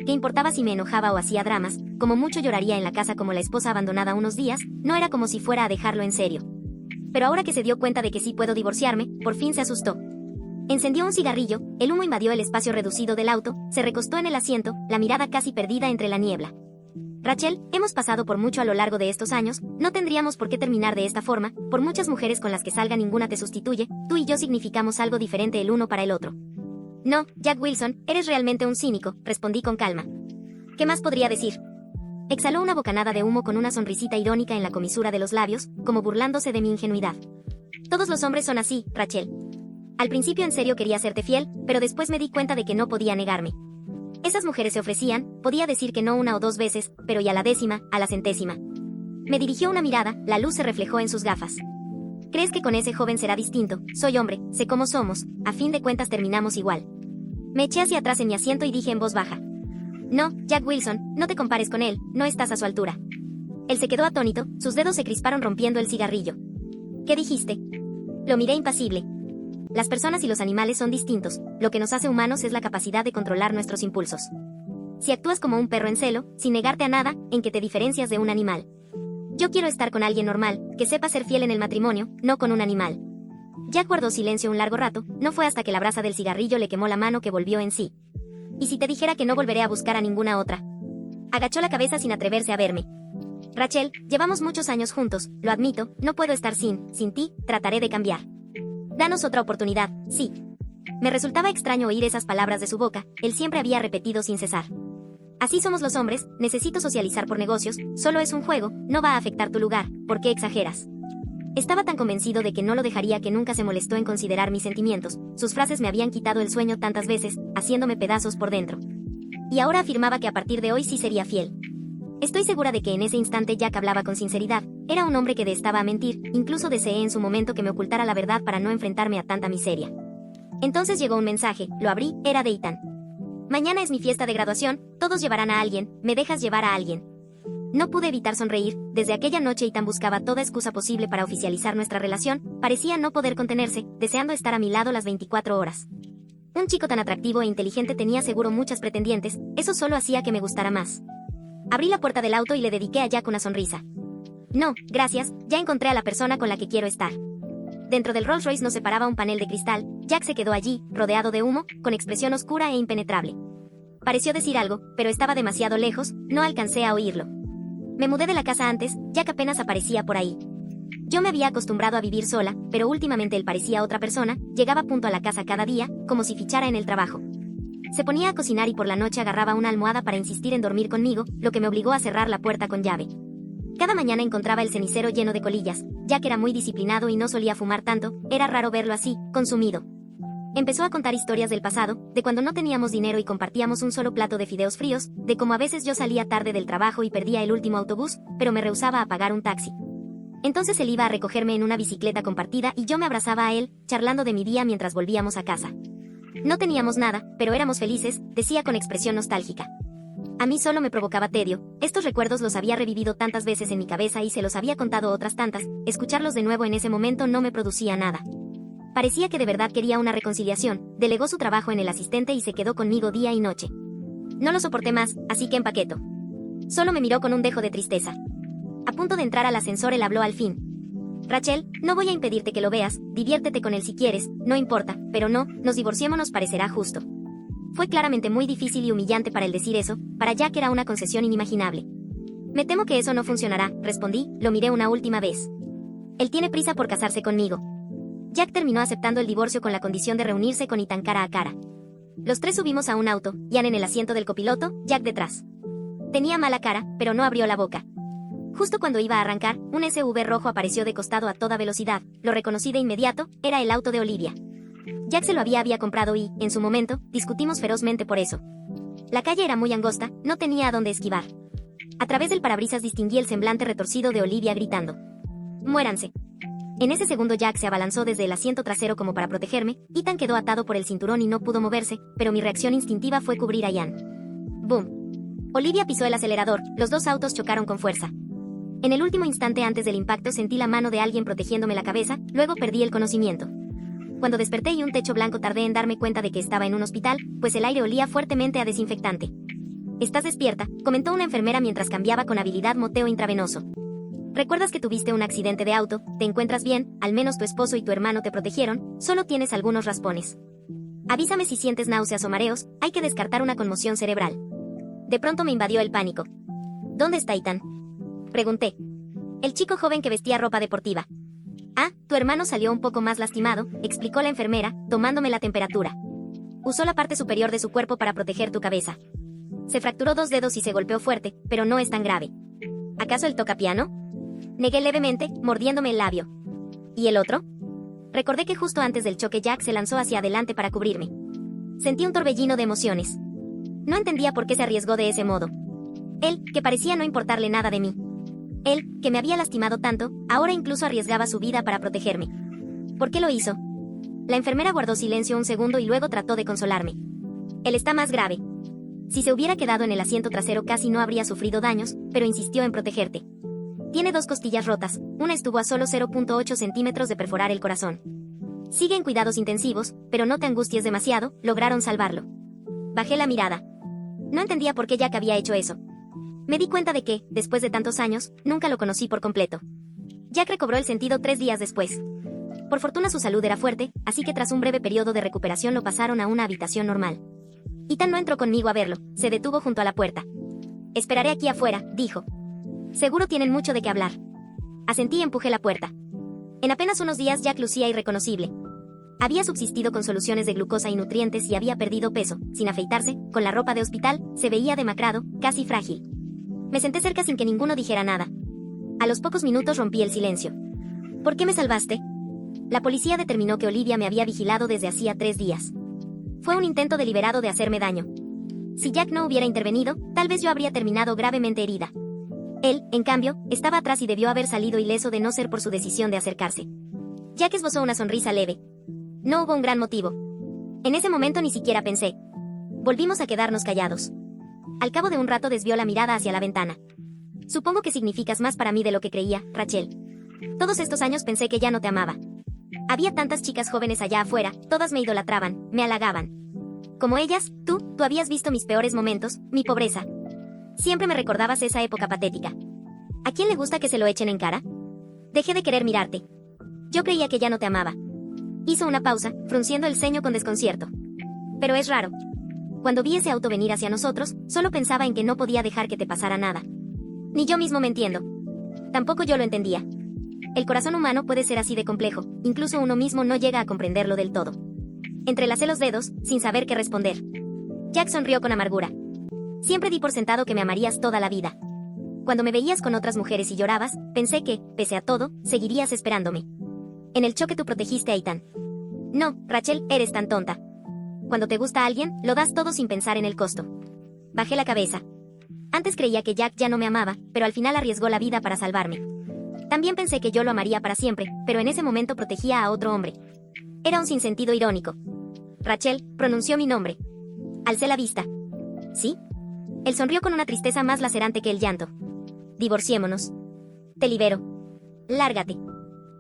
¿Qué importaba si me enojaba o hacía dramas? Como mucho lloraría en la casa como la esposa abandonada unos días, no era como si fuera a dejarlo en serio. Pero ahora que se dio cuenta de que sí puedo divorciarme, por fin se asustó. Encendió un cigarrillo, el humo invadió el espacio reducido del auto, se recostó en el asiento, la mirada casi perdida entre la niebla. Rachel, hemos pasado por mucho a lo largo de estos años, no tendríamos por qué terminar de esta forma, por muchas mujeres con las que salga ninguna te sustituye, tú y yo significamos algo diferente el uno para el otro. No, Jack Wilson, eres realmente un cínico, respondí con calma. ¿Qué más podría decir? Exhaló una bocanada de humo con una sonrisita irónica en la comisura de los labios, como burlándose de mi ingenuidad. Todos los hombres son así, Rachel. Al principio en serio quería serte fiel, pero después me di cuenta de que no podía negarme. Esas mujeres se ofrecían, podía decir que no una o dos veces, pero y a la décima, a la centésima. Me dirigió una mirada, la luz se reflejó en sus gafas. ¿Crees que con ese joven será distinto? Soy hombre, sé cómo somos, a fin de cuentas terminamos igual. Me eché hacia atrás en mi asiento y dije en voz baja. No, Jack Wilson, no te compares con él, no estás a su altura. Él se quedó atónito, sus dedos se crisparon rompiendo el cigarrillo. ¿Qué dijiste? Lo miré impasible. Las personas y los animales son distintos, lo que nos hace humanos es la capacidad de controlar nuestros impulsos. Si actúas como un perro en celo, sin negarte a nada, ¿en qué te diferencias de un animal? Yo quiero estar con alguien normal, que sepa ser fiel en el matrimonio, no con un animal. Jack guardó silencio un largo rato, no fue hasta que la brasa del cigarrillo le quemó la mano que volvió en sí. ¿Y si te dijera que no volveré a buscar a ninguna otra? Agachó la cabeza sin atreverse a verme. Rachel, llevamos muchos años juntos, lo admito, no puedo estar sin ti, trataré de cambiar. Danos otra oportunidad, sí. Me resultaba extraño oír esas palabras de su boca, él siempre había repetido sin cesar. Así somos los hombres, necesito socializar por negocios, solo es un juego, no va a afectar tu lugar, ¿por qué exageras? Estaba tan convencido de que no lo dejaría que nunca se molestó en considerar mis sentimientos, sus frases me habían quitado el sueño tantas veces, haciéndome pedazos por dentro. Y ahora afirmaba que a partir de hoy sí sería fiel. Estoy segura de que en ese instante Jack hablaba con sinceridad, era un hombre que detestaba a mentir, incluso deseé en su momento que me ocultara la verdad para no enfrentarme a tanta miseria. Entonces llegó un mensaje, lo abrí, era de Ethan. Mañana es mi fiesta de graduación, todos llevarán a alguien, ¿me dejas llevar a alguien? No pude evitar sonreír, desde aquella noche Ethan buscaba toda excusa posible para oficializar nuestra relación, parecía no poder contenerse, deseando estar a mi lado las 24 horas. Un chico tan atractivo e inteligente tenía seguro muchas pretendientes, eso solo hacía que me gustara más. Abrí la puerta del auto y le dediqué a Jack una sonrisa. No, gracias, ya encontré a la persona con la que quiero estar. Dentro del Rolls Royce nos separaba un panel de cristal, Jack se quedó allí, rodeado de humo, con expresión oscura e impenetrable. Pareció decir algo, pero estaba demasiado lejos, no alcancé a oírlo. Me mudé de la casa antes, Jack apenas aparecía por ahí. Yo me había acostumbrado a vivir sola, pero últimamente él parecía otra persona, llegaba punto a la casa cada día, como si fichara en el trabajo. Se ponía a cocinar y por la noche agarraba una almohada para insistir en dormir conmigo, lo que me obligó a cerrar la puerta con llave. Cada mañana encontraba el cenicero lleno de colillas, Jack era muy disciplinado y no solía fumar tanto, era raro verlo así, consumido. Empezó a contar historias del pasado, de cuando no teníamos dinero y compartíamos un solo plato de fideos fríos, de cómo a veces yo salía tarde del trabajo y perdía el último autobús, pero me rehusaba a pagar un taxi. Entonces él iba a recogerme en una bicicleta compartida y yo me abrazaba a él, charlando de mi día mientras volvíamos a casa. No teníamos nada, pero éramos felices, decía con expresión nostálgica. A mí solo me provocaba tedio, estos recuerdos los había revivido tantas veces en mi cabeza y se los había contado otras tantas, escucharlos de nuevo en ese momento no me producía nada. Parecía que de verdad quería una reconciliación, delegó su trabajo en el asistente y se quedó conmigo día y noche. No lo soporté más, así que empaqueto. Solo me miró con un dejo de tristeza. A punto de entrar al ascensor él habló al fin. Rachel, no voy a impedirte que lo veas, diviértete con él si quieres, no importa, pero no, nos divorciémonos parecerá justo. Fue claramente muy difícil y humillante para él decir eso, para Jack era una concesión inimaginable. Me temo que eso no funcionará, respondí, lo miré una última vez. Él tiene prisa por casarse conmigo. Jack terminó aceptando el divorcio con la condición de reunirse con Ethan cara a cara. Los tres subimos a un auto, Ian en el asiento del copiloto, Jack detrás. Tenía mala cara, pero no abrió la boca. Justo cuando iba a arrancar, un SUV rojo apareció de costado a toda velocidad, lo reconocí de inmediato, era el auto de Olivia. Jack se lo había comprado y, en su momento, discutimos ferozmente por eso. La calle era muy angosta, no tenía a dónde esquivar. A través del parabrisas distinguí el semblante retorcido de Olivia gritando. ¡Muéranse! En ese segundo Jack se abalanzó desde el asiento trasero como para protegerme, Ethan quedó atado por el cinturón y no pudo moverse, pero mi reacción instintiva fue cubrir a Ian. ¡Boom! Olivia pisó el acelerador, los dos autos chocaron con fuerza. En el último instante antes del impacto sentí la mano de alguien protegiéndome la cabeza, luego perdí el conocimiento. Cuando desperté y un techo blanco tardé en darme cuenta de que estaba en un hospital, pues el aire olía fuertemente a desinfectante. «Estás despierta», comentó una enfermera mientras cambiaba con habilidad moteo intravenoso. «¿Recuerdas que tuviste un accidente de auto? ¿Te encuentras bien? Al menos tu esposo y tu hermano te protegieron, solo tienes algunos raspones. Avísame si sientes náuseas o mareos, hay que descartar una conmoción cerebral». De pronto me invadió el pánico. «¿Dónde está Ethan?», pregunté. «El chico joven que vestía ropa deportiva». «Ah, tu hermano salió un poco más lastimado», explicó la enfermera, tomándome la temperatura. «Usó la parte superior de su cuerpo para proteger tu cabeza. Se fracturó 2 dedos y se golpeó fuerte, pero no es tan grave». «¿Acaso él toca piano?», negué levemente, mordiéndome el labio. «¿Y el otro?». Recordé que justo antes del choque Jack se lanzó hacia adelante para cubrirme. Sentí un torbellino de emociones. No entendía por qué se arriesgó de ese modo. Él, que parecía no importarle nada de mí. Él, que me había lastimado tanto, ahora incluso arriesgaba su vida para protegerme. ¿Por qué lo hizo? La enfermera guardó silencio un segundo y luego trató de consolarme. Él está más grave. Si se hubiera quedado en el asiento trasero casi no habría sufrido daños, pero insistió en protegerte. Tiene 2 costillas rotas, una estuvo a solo 0.8 centímetros de perforar el corazón. Sigue en cuidados intensivos, pero no te angusties demasiado, lograron salvarlo. Bajé la mirada. No entendía por qué Jack había hecho eso. Me di cuenta de que, después de tantos años, nunca lo conocí por completo. Jack recobró el sentido 3 días después. Por fortuna su salud era fuerte, así que tras un breve periodo de recuperación lo pasaron a una habitación normal. Ethan no entró conmigo a verlo, se detuvo junto a la puerta. «Esperaré aquí afuera», dijo. «Seguro tienen mucho de qué hablar». Asentí y empujé la puerta. En apenas unos días Jack lucía irreconocible. Había subsistido con soluciones de glucosa y nutrientes y había perdido peso, sin afeitarse, con la ropa de hospital, se veía demacrado, casi frágil. Me senté cerca sin que ninguno dijera nada. A los pocos minutos rompí el silencio. ¿Por qué me salvaste? La policía determinó que Olivia me había vigilado desde hacía 3 días. Fue un intento deliberado de hacerme daño. Si Jack no hubiera intervenido, tal vez yo habría terminado gravemente herida. Él, en cambio, estaba atrás y debió haber salido ileso de no ser por su decisión de acercarse. Jack esbozó una sonrisa leve. No hubo un gran motivo. En ese momento ni siquiera pensé. Volvimos a quedarnos callados. Al cabo de un rato desvió la mirada hacia la ventana. Supongo que significas más para mí de lo que creía, Rachel. Todos estos años pensé que ya no te amaba. Había tantas chicas jóvenes allá afuera, todas me idolatraban, me halagaban. Como ellas, tú habías visto mis peores momentos, mi pobreza. Siempre me recordabas esa época patética. ¿A quién le gusta que se lo echen en cara? Dejé de querer mirarte. Yo creía que ya no te amaba. Hizo una pausa, frunciendo el ceño con desconcierto. Pero es raro. Cuando vi ese auto venir hacia nosotros, solo pensaba en que no podía dejar que te pasara nada. Ni yo mismo me entiendo. Tampoco yo lo entendía. El corazón humano puede ser así de complejo, incluso uno mismo no llega a comprenderlo del todo. Entrelacé los dedos, sin saber qué responder. Jack sonrió con amargura. Siempre di por sentado que me amarías toda la vida. Cuando me veías con otras mujeres y llorabas, pensé que, pese a todo, seguirías esperándome. En el choque tú protegiste a Ethan. No, Rachel, eres tan tonta. Cuando te gusta alguien, lo das todo sin pensar en el costo. Bajé la cabeza. Antes creía que Jack ya no me amaba, pero al final arriesgó la vida para salvarme. También pensé que yo lo amaría para siempre, pero en ese momento protegía a otro hombre. Era un sinsentido irónico. Rachel, pronunció mi nombre. Alcé la vista. ¿Sí? Él sonrió con una tristeza más lacerante que el llanto. Divorciémonos. Te libero. Lárgate.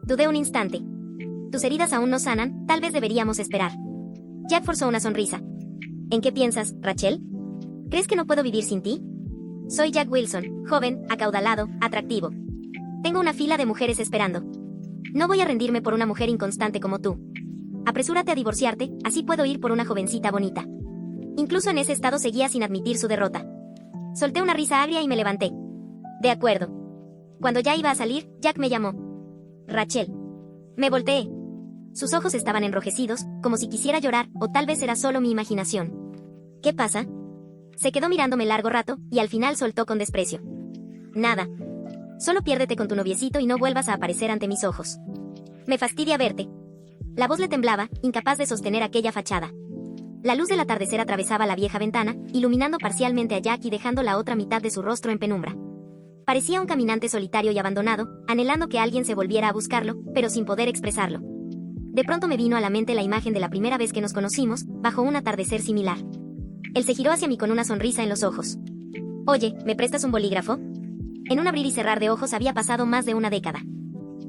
Dudé un instante. Tus heridas aún no sanan, tal vez deberíamos esperar. Jack forzó una sonrisa. ¿En qué piensas, Rachel? ¿Crees que no puedo vivir sin ti? Soy Jack Wilson, joven, acaudalado, atractivo. Tengo una fila de mujeres esperando. No voy a rendirme por una mujer inconstante como tú. Apresúrate a divorciarte, así puedo ir por una jovencita bonita. Incluso en ese estado seguía sin admitir su derrota. Solté una risa agria y me levanté. De acuerdo. Cuando ya iba a salir, Jack me llamó. Rachel. Me volteé. Sus ojos estaban enrojecidos, como si quisiera llorar, o tal vez era solo mi imaginación. ¿Qué pasa? Se quedó mirándome largo rato, y al final soltó con desprecio. Nada. Solo piérdete con tu noviecito y no vuelvas a aparecer ante mis ojos. Me fastidia verte. La voz le temblaba, incapaz de sostener aquella fachada. La luz del atardecer atravesaba la vieja ventana, iluminando parcialmente a Jack y dejando la otra mitad de su rostro en penumbra. Parecía un caminante solitario y abandonado, anhelando que alguien se volviera a buscarlo, pero sin poder expresarlo. De pronto me vino a la mente la imagen de la primera vez que nos conocimos, bajo un atardecer similar. Él se giró hacia mí con una sonrisa en los ojos. Oye, ¿me prestas un bolígrafo? En un abrir y cerrar de ojos había pasado más de una década.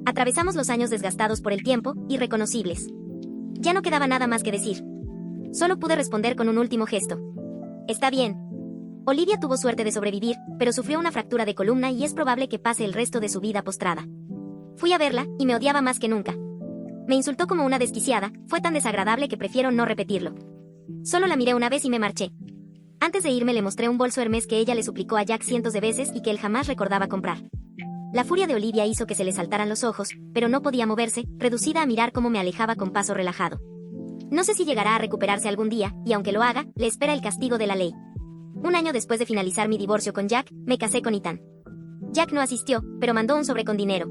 Atravesamos los años desgastados por el tiempo, irreconocibles. Ya no quedaba nada más que decir. Solo pude responder con un último gesto. Está bien. Olivia tuvo suerte de sobrevivir, pero sufrió una fractura de columna y es probable que pase el resto de su vida postrada. Fui a verla, y me odiaba más que nunca. Me insultó como una desquiciada, fue tan desagradable que prefiero no repetirlo. Solo la miré una vez y me marché. Antes de irme le mostré un bolso Hermès que ella le suplicó a Jack cientos de veces y que él jamás recordaba comprar. La furia de Olivia hizo que se le saltaran los ojos, pero no podía moverse, reducida a mirar cómo me alejaba con paso relajado. No sé si llegará a recuperarse algún día, y aunque lo haga, le espera el castigo de la ley. Un año después de finalizar mi divorcio con Jack, me casé con Ethan. Jack no asistió, pero mandó un sobre con dinero.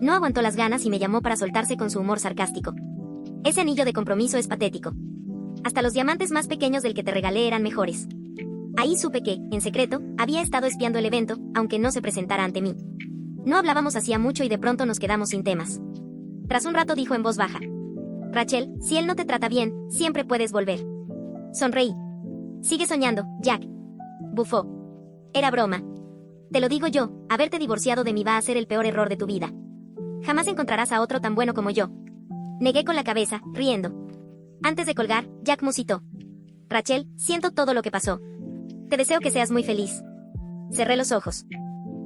No aguantó las ganas y me llamó para soltarse con su humor sarcástico. Ese anillo de compromiso es patético. Hasta los diamantes más pequeños del que te regalé eran mejores. Ahí supe que, en secreto, había estado espiando el evento, aunque no se presentara ante mí. No hablábamos hacía mucho y de pronto nos quedamos sin temas. Tras un rato dijo en voz baja. Rachel, si él no te trata bien, siempre puedes volver. Sonreí. Sigue soñando, Jack. Bufó. Era broma. Te lo digo yo, haberte divorciado de mí va a ser el peor error de tu vida. Jamás encontrarás a otro tan bueno como yo. Negué con la cabeza, riendo. Antes de colgar, Jack musitó. Rachel, siento todo lo que pasó. Te deseo que seas muy feliz. Cerré los ojos.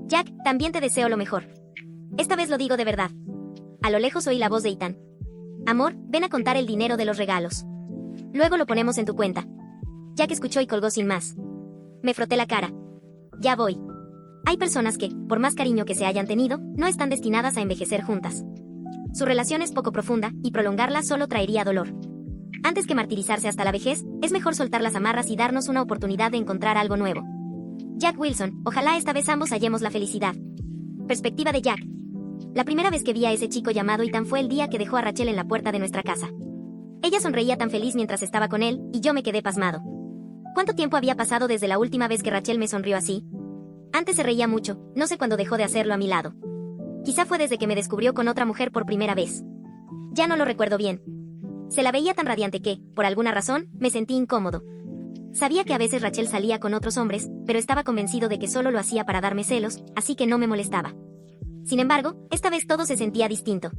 Jack, también te deseo lo mejor. Esta vez lo digo de verdad. A lo lejos oí la voz de Ethan. Amor, ven a contar el dinero de los regalos. Luego lo ponemos en tu cuenta. Jack escuchó y colgó sin más. Me froté la cara. Ya voy. Hay personas que, por más cariño que se hayan tenido, no están destinadas a envejecer juntas. Su relación es poco profunda, y prolongarla solo traería dolor. Antes que martirizarse hasta la vejez, es mejor soltar las amarras y darnos una oportunidad de encontrar algo nuevo. Jack Wilson, ojalá esta vez ambos hallemos la felicidad. Perspectiva de Jack. La primera vez que vi a ese chico llamado Ethan fue el día que dejó a Rachel en la puerta de nuestra casa. Ella sonreía tan feliz mientras estaba con él, y yo me quedé pasmado. ¿Cuánto tiempo había pasado desde la última vez que Rachel me sonrió así? Antes se reía mucho, no sé cuándo dejó de hacerlo a mi lado. Quizá fue desde que me descubrió con otra mujer por primera vez. Ya no lo recuerdo bien. Se la veía tan radiante que, por alguna razón, me sentí incómodo. Sabía que a veces Rachel salía con otros hombres, pero estaba convencido de que solo lo hacía para darme celos, así que no me molestaba. Sin embargo, esta vez todo se sentía distinto.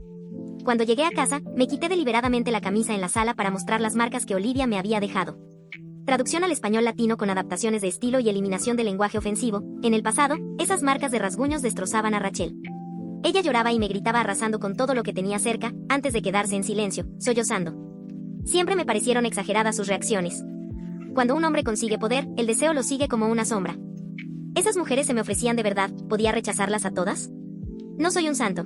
Cuando llegué a casa, me quité deliberadamente la camisa en la sala para mostrar las marcas que Olivia me había dejado. Traducción al español latino con adaptaciones de estilo y eliminación del lenguaje ofensivo. En el pasado, esas marcas de rasguños destrozaban a Rachel. Ella lloraba y me gritaba arrasando con todo lo que tenía cerca, antes de quedarse en silencio, sollozando. Siempre me parecieron exageradas sus reacciones. Cuando un hombre consigue poder, el deseo lo sigue como una sombra. Esas mujeres se me ofrecían de verdad, ¿podía rechazarlas a todas? No soy un santo.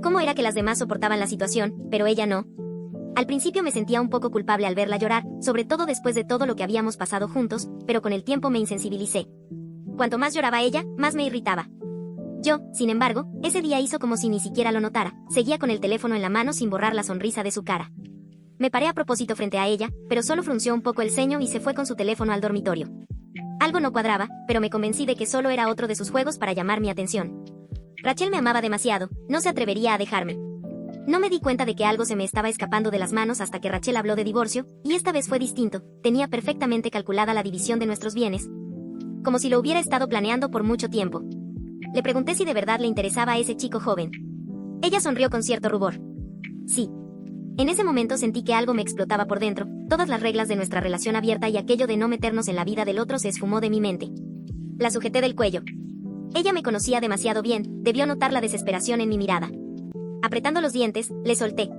¿Cómo era que las demás soportaban la situación, pero ella no? Al principio me sentía un poco culpable al verla llorar, sobre todo después de todo lo que habíamos pasado juntos, pero con el tiempo me insensibilicé. Cuanto más lloraba ella, más me irritaba. Yo, sin embargo, ese día hizo como si ni siquiera lo notara, seguía con el teléfono en la mano sin borrar la sonrisa de su cara. Me paré a propósito frente a ella, pero solo frunció un poco el ceño y se fue con su teléfono al dormitorio. Algo no cuadraba, pero me convencí de que solo era otro de sus juegos para llamar mi atención. Rachel me amaba demasiado, no se atrevería a dejarme. No me di cuenta de que algo se me estaba escapando de las manos hasta que Rachel habló de divorcio, y esta vez fue distinto, tenía perfectamente calculada la división de nuestros bienes. Como si lo hubiera estado planeando por mucho tiempo. Le pregunté si de verdad le interesaba a ese chico joven. Ella sonrió con cierto rubor. Sí. En ese momento sentí que algo me explotaba por dentro, todas las reglas de nuestra relación abierta y aquello de no meternos en la vida del otro se esfumó de mi mente. La sujeté del cuello. Ella me conocía demasiado bien, debió notar la desesperación en mi mirada. Apretando los dientes, le solté.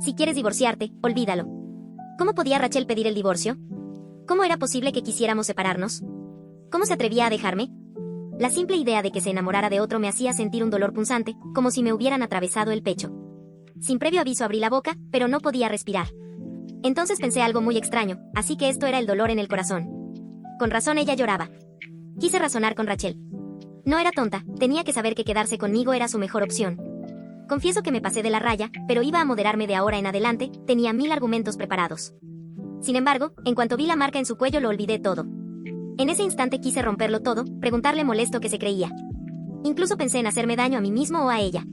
Si quieres divorciarte, olvídalo. ¿Cómo podía Rachel pedir el divorcio? ¿Cómo era posible que quisiéramos separarnos? ¿Cómo se atrevía a dejarme? La simple idea de que se enamorara de otro me hacía sentir un dolor punzante, como si me hubieran atravesado el pecho. Sin previo aviso abrí la boca, pero no podía respirar. Entonces pensé algo muy extraño, así que esto era el dolor en el corazón. Con razón ella lloraba. Quise razonar con Rachel. No era tonta, tenía que saber que quedarse conmigo era su mejor opción. Confieso que me pasé de la raya, pero iba a moderarme de ahora en adelante, tenía 1000 argumentos preparados. Sin embargo, en cuanto vi la marca en su cuello lo olvidé todo. En ese instante quise romperlo todo, preguntarle molesto qué se creía. Incluso pensé en hacerme daño a mí mismo o a ella.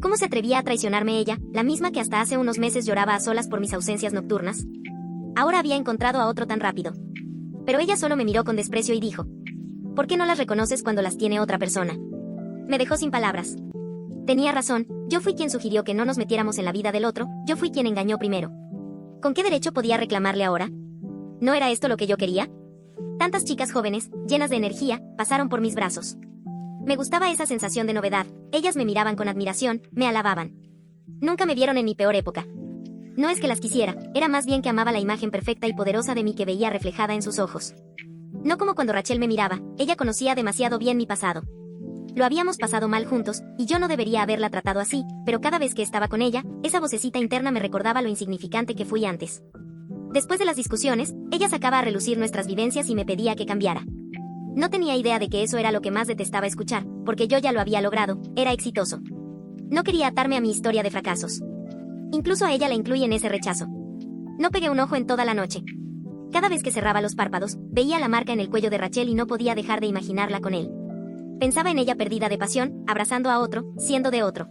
¿Cómo se atrevía a traicionarme ella, la misma que hasta hace unos meses lloraba a solas por mis ausencias nocturnas? Ahora había encontrado a otro tan rápido. Pero ella solo me miró con desprecio y dijo: ¿por qué no las reconoces cuando las tiene otra persona? Me dejó sin palabras. Tenía razón, yo fui quien sugirió que no nos metiéramos en la vida del otro, yo fui quien engañó primero. ¿Con qué derecho podía reclamarle ahora? ¿No era esto lo que yo quería? Tantas chicas jóvenes, llenas de energía, pasaron por mis brazos. Me gustaba esa sensación de novedad, ellas me miraban con admiración, me alababan. Nunca me vieron en mi peor época. No es que las quisiera, era más bien que amaba la imagen perfecta y poderosa de mí que veía reflejada en sus ojos. No como cuando Rachel me miraba, ella conocía demasiado bien mi pasado. Lo habíamos pasado mal juntos, y yo no debería haberla tratado así, pero cada vez que estaba con ella, esa vocecita interna me recordaba lo insignificante que fui antes. Después de las discusiones, ella sacaba a relucir nuestras vivencias y me pedía que cambiara. No tenía idea de que eso era lo que más detestaba escuchar, porque yo ya lo había logrado, era exitoso. No quería atarme a mi historia de fracasos. Incluso a ella la incluí en ese rechazo. No pegué un ojo en toda la noche. Cada vez que cerraba los párpados, veía la marca en el cuello de Rachel y no podía dejar de imaginarla con él. Pensaba en ella perdida de pasión, abrazando a otro, siendo de otro.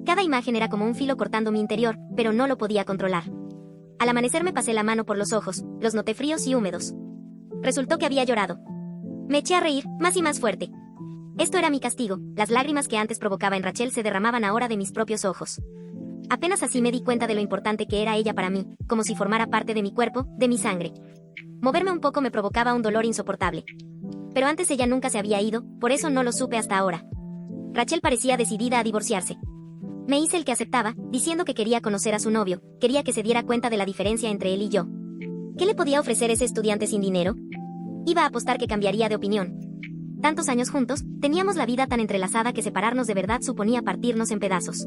Cada imagen era como un filo cortando mi interior, pero no lo podía controlar. Al amanecer me pasé la mano por los ojos, los noté fríos y húmedos. Resultó que había llorado. Me eché a reír, más y más fuerte. Esto era mi castigo, las lágrimas que antes provocaba en Rachel se derramaban ahora de mis propios ojos. Apenas así me di cuenta de lo importante que era ella para mí, como si formara parte de mi cuerpo, de mi sangre. Moverme un poco me provocaba un dolor insoportable. Pero antes ella nunca se había ido, por eso no lo supe hasta ahora. Rachel parecía decidida a divorciarse. Me hice el que aceptaba, diciendo que quería conocer a su novio, quería que se diera cuenta de la diferencia entre él y yo. ¿Qué le podía ofrecer ese estudiante sin dinero? Iba a apostar que cambiaría de opinión. Tantos años juntos, teníamos la vida tan entrelazada que separarnos de verdad suponía partirnos en pedazos.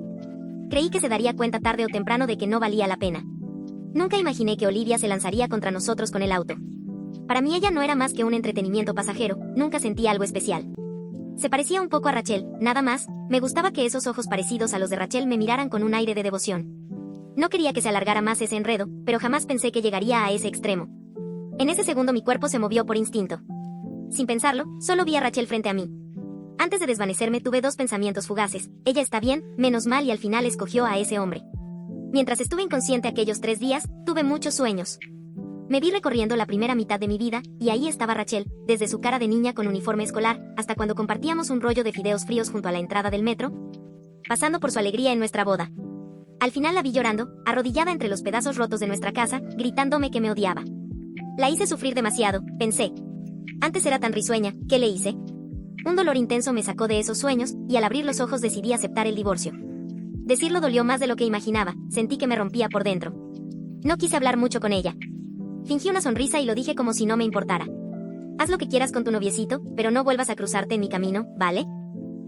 creí que se daría cuenta tarde o temprano de que no valía la pena. Nunca imaginé que Olivia se lanzaría contra nosotros con el auto. Para mí ella no era más que un entretenimiento pasajero, nunca sentí algo especial. Se parecía un poco a Rachel, nada más, me gustaba que esos ojos parecidos a los de Rachel me miraran con un aire de devoción. No quería que se alargara más ese enredo, pero jamás pensé que llegaría a ese extremo. En ese segundo mi cuerpo se movió por instinto. Sin pensarlo, solo vi a Rachel frente a mí. Antes de desvanecerme tuve dos pensamientos fugaces: ella está bien, menos mal, y al final escogió a ese hombre. Mientras estuve inconsciente aquellos 3 días, tuve muchos sueños. Me vi recorriendo la primera mitad de mi vida, y ahí estaba Rachel, desde su cara de niña con uniforme escolar, hasta cuando compartíamos un rollo de fideos fríos junto a la entrada del metro, pasando por su alegría en nuestra boda. Al final la vi llorando, arrodillada entre los pedazos rotos de nuestra casa, gritándome que me odiaba. La hice sufrir demasiado, pensé. Antes era tan risueña, ¿qué le hice? Un dolor intenso me sacó de esos sueños, y al abrir los ojos decidí aceptar el divorcio. Decirlo dolió más de lo que imaginaba, sentí que me rompía por dentro. No quise hablar mucho con ella. Fingí una sonrisa y lo dije como si no me importara. Haz lo que quieras con tu noviecito, pero no vuelvas a cruzarte en mi camino, ¿vale?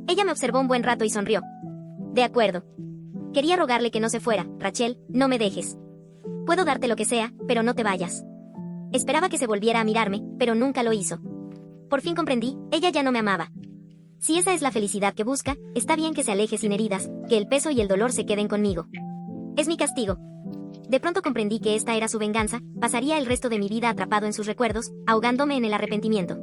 Ella me observó un buen rato y sonrió. De acuerdo. Quería rogarle que no se fuera. Rachel, no me dejes. Puedo darte lo que sea, pero no te vayas. Esperaba que se volviera a mirarme, pero nunca lo hizo. Por fin comprendí, ella ya no me amaba. Si esa es la felicidad que busca, está bien que se aleje sin heridas, que el peso y el dolor se queden conmigo. Es mi castigo. De pronto comprendí que esta era su venganza, pasaría el resto de mi vida atrapado en sus recuerdos, ahogándome en el arrepentimiento.